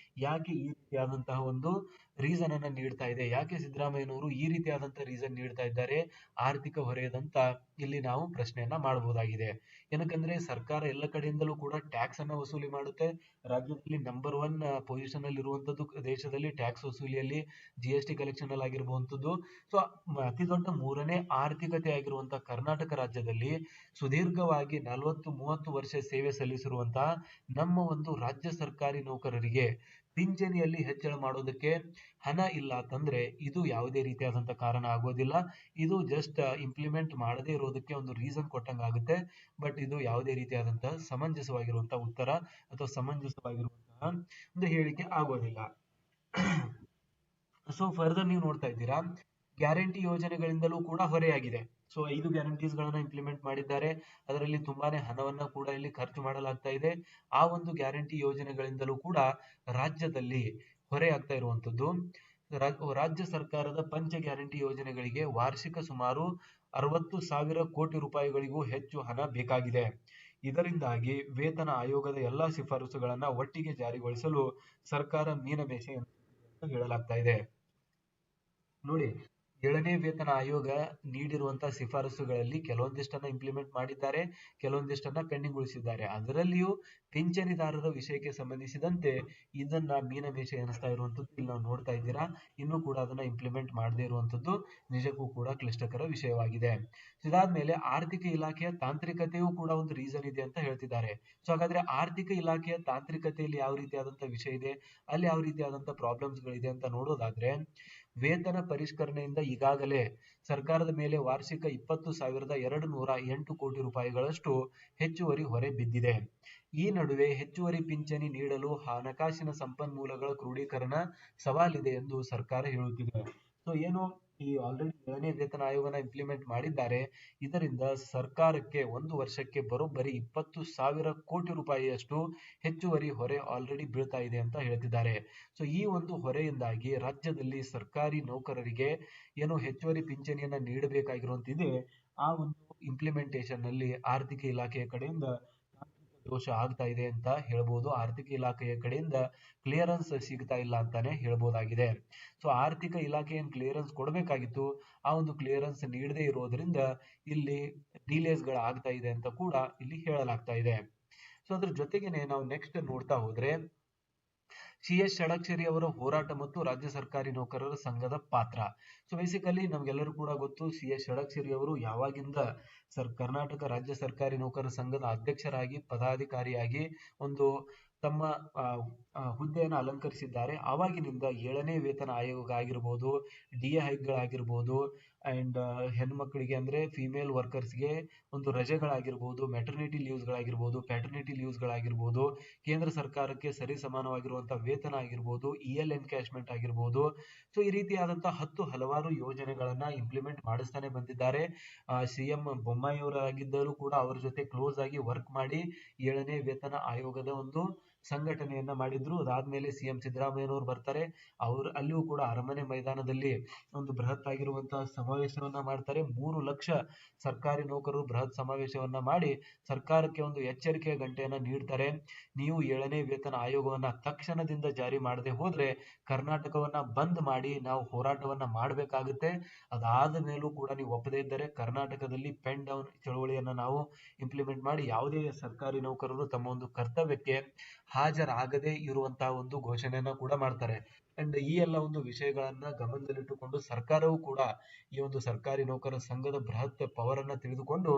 ಯಾಕೆ ಈ ರೀತಿಯಾದಂತಹ ಒಂದು ರೀಸನ್ ಅನ್ನ ನೀಡ್ತಾ ಇದೆ? ಯಾಕೆ ಸಿದ್ದರಾಮಯ್ಯನವರು ಈ ರೀತಿಯಾದಂತಹ ರೀಸನ್ ನೀಡ್ತಾ ಇದ್ದಾರೆ ಆರ್ಥಿಕ ಹೊರೆಯದಂತ ಇಲ್ಲಿ ನಾವು ಪ್ರಶ್ನೆಯನ್ನ ಮಾಡಬಹುದಾಗಿದೆ. ಏನಕ್ಕಂದ್ರೆ ಸರ್ಕಾರ ಎಲ್ಲ ಕಡೆಯಿಂದಲೂ ಕೂಡ ಟ್ಯಾಕ್ಸ್ ಅನ್ನ ವಸೂಲಿ ಮಾಡುತ್ತೆ. ರಾಜ್ಯದಲ್ಲಿ ನಂಬರ್ 1 ಪೊಸಿಷನ್ ಅಲ್ಲಿ ಇರುವಂತದ್ದು ದೇಶದಲ್ಲಿ ಟ್ಯಾಕ್ಸ್ ವಸೂಲಿಯಲ್ಲಿ GST ಕಲೆಕ್ಷನ್ ಅಲ್ಲಿ ಆಗಿರುವಂತದ್ದು. ಸೊ ಅತಿ ದೊಡ್ಡ 3ನೇ ಆರ್ಥಿಕತೆ ಆಗಿರುವಂತಹ ಕರ್ನಾಟಕ ರಾಜ್ಯದಲ್ಲಿ ಸುದೀರ್ಘವಾಗಿ 40-30 ವರ್ಷ ಸೇವೆ ಸಲ್ಲಿಸಿರುವಂತಹ ನಮ್ಮ ಒಂದು ರಾಜ್ಯ ಸರ್ಕಾರಿ ನೌಕರರಿಗೆ ಪಿಂಚಣಿಯಲ್ಲಿ ಹೆಚ್ಚಳ ಮಾಡೋದಕ್ಕೆ ಹಣ ಇಲ್ಲ ಅಂತಂದ್ರೆ ಇದು ಯಾವುದೇ ರೀತಿಯಾದಂತ ಕಾರಣ ಆಗೋದಿಲ್ಲ. ಇದು ಜಸ್ಟ್ ಇಂಪ್ಲಿಮೆಂಟ್ ಮಾಡದೇ ಇರೋದಕ್ಕೆ ಒಂದು ರೀಸನ್ ಕೊಟ್ಟಂಗ ಆಗುತ್ತೆ. ಬಟ್ ಇದು ಯಾವುದೇ ರೀತಿಯಾದಂತಹ ಸಮಂಜಸವಾಗಿರುವಂತಹ ಉತ್ತರ ಅಥವಾ ಸಮಂಜಸವಾಗಿರುವಂತಹ ಒಂದು ಹೇಳಿಕೆ ಆಗೋದಿಲ್ಲ. ಸೊ ಫರ್ದರ್ ನೀವು ನೋಡ್ತಾ ಇದ್ದೀರಾ, ಗ್ಯಾರಂಟಿ ಯೋಜನೆಗಳಿಂದಲೂ ಕೂಡ ಹೊರೆಯಾಗಿದೆ. ಸೊ 5 ಗ್ಯಾರಂಟೀಸ್ ಗಳನ್ನ ಇಂಪ್ಲಿಮೆಂಟ್ ಮಾಡಿದ್ದಾರೆ. ಅದರಲ್ಲಿ ತುಂಬಾನೇ ಹಣವನ್ನ ಕೂಡ ಇಲ್ಲಿ ಖರ್ಚು ಮಾಡಲಾಗ್ತಾ ಇದೆ. ಆ ಒಂದು ಗ್ಯಾರಂಟಿ ಯೋಜನೆಗಳಿಂದಲೂ ಕೂಡ ರಾಜ್ಯದಲ್ಲಿ ಹೊರೆ ಆಗ್ತಾ ಇರುವಂತದ್ದು. ರಾಜ್ಯ ಸರ್ಕಾರದ ಪಂಚ ಗ್ಯಾರಂಟಿ ಯೋಜನೆಗಳಿಗೆ ವಾರ್ಷಿಕ ಸುಮಾರು 60,000 ಕೋಟಿ ರೂಪಾಯಿಗಳಿಗೂ ಹೆಚ್ಚು ಹಣ ಬೇಕಾಗಿದೆ. ಇದರಿಂದಾಗಿ ವೇತನ ಆಯೋಗದ ಎಲ್ಲಾ ಶಿಫಾರಸುಗಳನ್ನ ಒಟ್ಟಿಗೆ ಜಾರಿಗೊಳಿಸಲು ಸರ್ಕಾರ ಮೀನಮೇಷ ಅಂತ ಹೇಳಲಾಗ್ತಾ ಇದೆ. ನೋಡಿ, 7ನೇ ವೇತನ ಆಯೋಗ ನೀಡಿರುವಂತಹ ಶಿಫಾರಸುಗಳಲ್ಲಿ ಕೆಲವೊಂದಿಷ್ಟನ್ನ ಇಂಪ್ಲಿಮೆಂಟ್ ಮಾಡಿದ್ದಾರೆ, ಕೆಲವೊಂದಿಷ್ಟನ್ನ ಪೆಂಡಿಂಗ್ ಉಳಿಸಿದ್ದಾರೆ. ಅದರಲ್ಲಿಯೂ ಪಿಂಚಣಿದಾರರ ವಿಷಯಕ್ಕೆ ಸಂಬಂಧಿಸಿದಂತೆ ಇದನ್ನ ಮೀನಮೇಷ ಎನಿಸ್ತಾ ಇರುವಂತದ್ದು ಇಲ್ಲಿ ನಾವು ನೋಡ್ತಾ ಇದ್ದೀರಾ. ಇನ್ನೂ ಕೂಡ ಅದನ್ನ ಇಂಪ್ಲಿಮೆಂಟ್ ಮಾಡದೇ ಇರುವಂತದ್ದು ನಿಜಕ್ಕೂ ಕೂಡ ಕ್ಲಿಷ್ಟಕರ ವಿಷಯವಾಗಿದೆ. ಇದಾದ್ಮೇಲೆ ಆರ್ಥಿಕ ಇಲಾಖೆಯ ತಾಂತ್ರಿಕತೆಯೂ ಕೂಡ ಒಂದು ರೀಸನ್ ಇದೆ ಅಂತ ಹೇಳ್ತಿದ್ದಾರೆ. ಸೊ ಹಾಗಾದ್ರೆ ಆರ್ಥಿಕ ಇಲಾಖೆಯ ತಾಂತ್ರಿಕತೆಯಲ್ಲಿ ಯಾವ ರೀತಿಯಾದಂತಹ ವಿಷಯ ಇದೆ, ಅಲ್ಲಿ ಯಾವ ರೀತಿಯಾದಂತಹ ಪ್ರಾಬ್ಲಮ್ಸ್ ಗಳಿದೆ ಅಂತ ನೋಡೋದಾದ್ರೆ, ವೇತನ ಪರಿಷ್ಕರಣೆಯಿಂದ ಈಗಾಗಲೇ ಸರ್ಕಾರದ ಮೇಲೆ ವಾರ್ಷಿಕ 20,208 ಕೋಟಿ ರೂಪಾಯಿಗಳಷ್ಟು ಹೆಚ್ಚುವರಿ ಹೊರೆ ಬಿದ್ದಿದೆ. ಈ ನಡುವೆ ಹೆಚ್ಚುವರಿ ಪಿಂಚಣಿ ನೀಡಲು ಹಣಕಾಸಿನ ಸಂಪನ್ಮೂಲಗಳ ಕ್ರೋಢೀಕರಣ ಸವಾಲಿದೆ ಎಂದು ಸರ್ಕಾರ ಹೇಳುತ್ತಿದೆ. ಸೊ ಏನು ಈ ಆಲ್ರೆಡಿ 7ನೇ ವೇತನ ಆಯೋಗನ ಇಂಪ್ಲಿಮೆಂಟ್ ಮಾಡಿದ್ದಾರೆ. ಇದರಿಂದ ಸರ್ಕಾರಕ್ಕೆ ಒಂದು ವರ್ಷಕ್ಕೆ ಬರೋಬ್ಬರಿ 20,000 ಕೋಟಿ ರೂಪಾಯಿಯಷ್ಟು ಹೆಚ್ಚುವರಿ ಹೊರೆ ಆಲ್ರೆಡಿ ಬೀಳ್ತಾ ಇದೆ ಅಂತ ಹೇಳ್ತಿದ್ದಾರೆ. ಸೊ ಈ ಒಂದು ಹೊರೆಯಿಂದಾಗಿ ರಾಜ್ಯದಲ್ಲಿ ಸರ್ಕಾರಿ ನೌಕರರಿಗೆ ಏನು ಹೆಚ್ಚುವರಿ ಪಿಂಚಣಿಯನ್ನ ನೀಡಬೇಕಾಗಿರುವಂತಿದೆ, ಆ ಒಂದು ಇಂಪ್ಲಿಮೆಂಟೇಷನ್ ನಲ್ಲಿ ಆರ್ಥಿಕ ಇಲಾಖೆಯ ಕಡೆಯಿಂದ ದೋಷ ಆಗ್ತಾ ಇದೆ ಅಂತ ಹೇಳ್ಬೋದು. ಆರ್ಥಿಕ ಇಲಾಖೆಯ ಕಡೆಯಿಂದ ಕ್ಲಿಯರೆನ್ಸ್ ಸಿಗ್ತಾ ಇಲ್ಲ ಅಂತಾನೆ ಹೇಳ್ಬೋದಾಗಿದೆ. ಸೊ ಆರ್ಥಿಕ ಇಲಾಖೆ ಏನ್ ಕ್ಲಿಯರೆನ್ಸ್ ಕೊಡಬೇಕಾಗಿತ್ತು, ಆ ಒಂದು ಕ್ಲಿಯರೆನ್ಸ್ ನೀಡದೇ ಇರೋದ್ರಿಂದ ಇಲ್ಲಿ ಡಿಲೇಸ್ ಗಳ ಆಗ್ತಾ ಇದೆ ಅಂತ ಕೂಡ ಇಲ್ಲಿ ಹೇಳಲಾಗ್ತಾ ಇದೆ. ಸೊ ಅದ್ರ ಜೊತೆಗೇನೆ ನಾವು ನೆಕ್ಸ್ಟ್ ನೋಡ್ತಾ ಹೋದ್ರೆ, CS ಷಡಕ್ಷರಿ ಅವರ ಹೋರಾಟ ಮತ್ತು ರಾಜ್ಯ ಸರ್ಕಾರಿ ನೌಕರರ ಸಂಘದ ಪಾತ್ರ. ಸೊ ಬೇಸಿಕಲಿ ನಮ್ಗೆಲ್ಲರೂ ಕೂಡ ಗೊತ್ತು, CS ಷಡಕ್ಷರಿ ಅವರು ಯಾವಾಗಿಂದ ಕರ್ನಾಟಕ ರಾಜ್ಯ ಸರ್ಕಾರಿ ನೌಕರರ ಸಂಘದ ಅಧ್ಯಕ್ಷರಾಗಿ ಪದಾಧಿಕಾರಿಯಾಗಿ ಒಂದು ತಮ್ಮ ಹುದ್ದೆಯನ್ನು ಅಲಂಕರಿಸಿದ್ದಾರೆ. ಆವಾಗಿನಿಂದ 7ನೇ ವೇತನ ಆಯೋಗ ಆಗಿರ್ಬೋದು, DA ಹೈಕ್ಗಳಾಗಿರ್ಬೋದು, ಅಂಡ್ ಹೆಣ್ಮಕ್ಳಿಗೆ ಅಂದ್ರೆ ಫಿಮೇಲ್ ವರ್ಕರ್ಸ್ಗೆ ಒಂದು ರಜೆಗಳಾಗಿರ್ಬೋದು, ಮೆಟರ್ನಿಟಿ ಲೀವ್ಸ್ ಗಳಾಗಿರ್ಬೋದು, ಪ್ಯಾಟರ್ನಿಟಿ ಲೀವ್ಸ್ ಗಳಾಗಿರ್ಬೋದು, ಕೇಂದ್ರ ಸರ್ಕಾರಕ್ಕೆ ಸರಿ ಸಮಾನವಾಗಿರುವಂತಹ ವೇತನ ಆಗಿರ್ಬೋದು, EL ಎನ್ಕ್ಯಾಶ್ಮೆಂಟ್ ಆಗಿರ್ಬೋದು. ಸೊ ಈ ರೀತಿಯಾದಂತಹ ಹಲವಾರು ಯೋಜನೆಗಳನ್ನ ಇಂಪ್ಲಿಮೆಂಟ್ ಮಾಡಿಸ್ತಾನೆ ಬಂದಿದ್ದಾರೆ. CM ಬೊಮ್ಮಾಯಿ ಅವರಾಗಿದ್ದರೂ ಕೂಡ ಅವರ ಜೊತೆ ಕ್ಲೋಸ್ ಆಗಿ ವರ್ಕ್ ಮಾಡಿ 7ನೇ ವೇತನ ಆಯೋಗದ ಒಂದು ಸಂಘಟನೆಯನ್ನ ಮಾಡಿದ್ರು. ಅದಾದ್ಮೇಲೆ CM ಸಿದ್ದರಾಮಯ್ಯನವರು ಬರ್ತಾರೆ. ಅಲ್ಲಿಯೂ ಕೂಡ ಅರಮನೆ ಮೈದಾನದಲ್ಲಿ ಒಂದು ಬೃಹತ್ ಆಗಿರುವಂತಹ ಸಮಾವೇಶವನ್ನ ಮಾಡ್ತಾರೆ. 3 ಲಕ್ಷ ಸರ್ಕಾರಿ ನೌಕರರು ಬೃಹತ್ ಸಮಾವೇಶವನ್ನ ಮಾಡಿ ಸರ್ಕಾರಕ್ಕೆ ಒಂದು ಎಚ್ಚರಿಕೆಯ ಗಂಟೆಯನ್ನ ನೀಡ್ತಾರೆ. ನೀವು 7ನೇ ವೇತನ ಆಯೋಗವನ್ನ ತಕ್ಷಣದಿಂದ ಜಾರಿ ಮಾಡದೆ ಹೋದ್ರೆ ಕರ್ನಾಟಕವನ್ನ ಬಂದ್ ಮಾಡಿ ನಾವು ಹೋರಾಟವನ್ನ ಮಾಡಬೇಕಾಗುತ್ತೆ. ಅದಾದ ಮೇಲೂ ಕೂಡ ನೀವು ಒಪ್ಪದೇ ಇದ್ದರೆ ಕರ್ನಾಟಕದಲ್ಲಿ ಪೆನ್ ಡೌನ್ ಚಳವಳಿಯನ್ನ ನಾವು ಇಂಪ್ಲಿಮೆಂಟ್ ಮಾಡಿ ಯಾವುದೇ ಸರ್ಕಾರಿ ನೌಕರರು ತಮ್ಮ ಒಂದು ಕರ್ತವ್ಯಕ್ಕೆ ಹಾಜರಾಗದೇ ಇರುವಂತಹ ಒಂದು ಘೋಷಣೆಯನ್ನ ಕೂಡ ಮಾಡ್ತಾರೆ. ಅಂಡ್ ಈ ಎಲ್ಲ ಒಂದು ವಿಷಯಗಳನ್ನ ಗಮನದಲ್ಲಿಟ್ಟುಕೊಂಡು ಸರ್ಕಾರವು ಕೂಡ ಈ ಒಂದು ಸರ್ಕಾರಿ ನೌಕರರ ಸಂಘದ ಬೃಹತ್ ಪವರ್ ಅನ್ನ ತಿಳಿದುಕೊಂಡು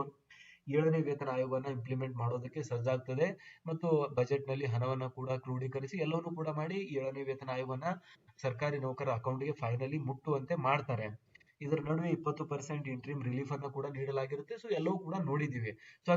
7ನೇ ವೇತನ ಆಯೋಗವನ್ನ ಇಂಪ್ಲಿಮೆಂಟ್ ಮಾಡೋದಕ್ಕೆ ಸಜ್ಜಾಗ್ತದೆ. ಮತ್ತು ಬಜೆಟ್ ನಲ್ಲಿ ಹಣವನ್ನ ಕೂಡ ಕ್ರೋಢೀಕರಿಸಿ ಎಲ್ಲವನ್ನೂ ಕೂಡ ಮಾಡಿ 7ನೇ ವೇತನ ಆಯೋಗವನ್ನ ಸರ್ಕಾರಿ ನೌಕರರ ಅಕೌಂಟ್ಗೆ ಫೈನಲಿ ಮುಟ್ಟುವಂತೆ ಮಾಡ್ತಾರೆ. ಇದರ ನಡುವೆ 20% ಇಂಟ್ರಿಮ್ ರಿಲೀಫ್ ಅನ್ನ ಕೂಡ ನೀಡಲಾಗಿರುತ್ತೆ. ಸೊ ಎಲ್ಲವೂ ಕೂಡ ನೋಡಿದ್ದೀವಿ. ಸೊ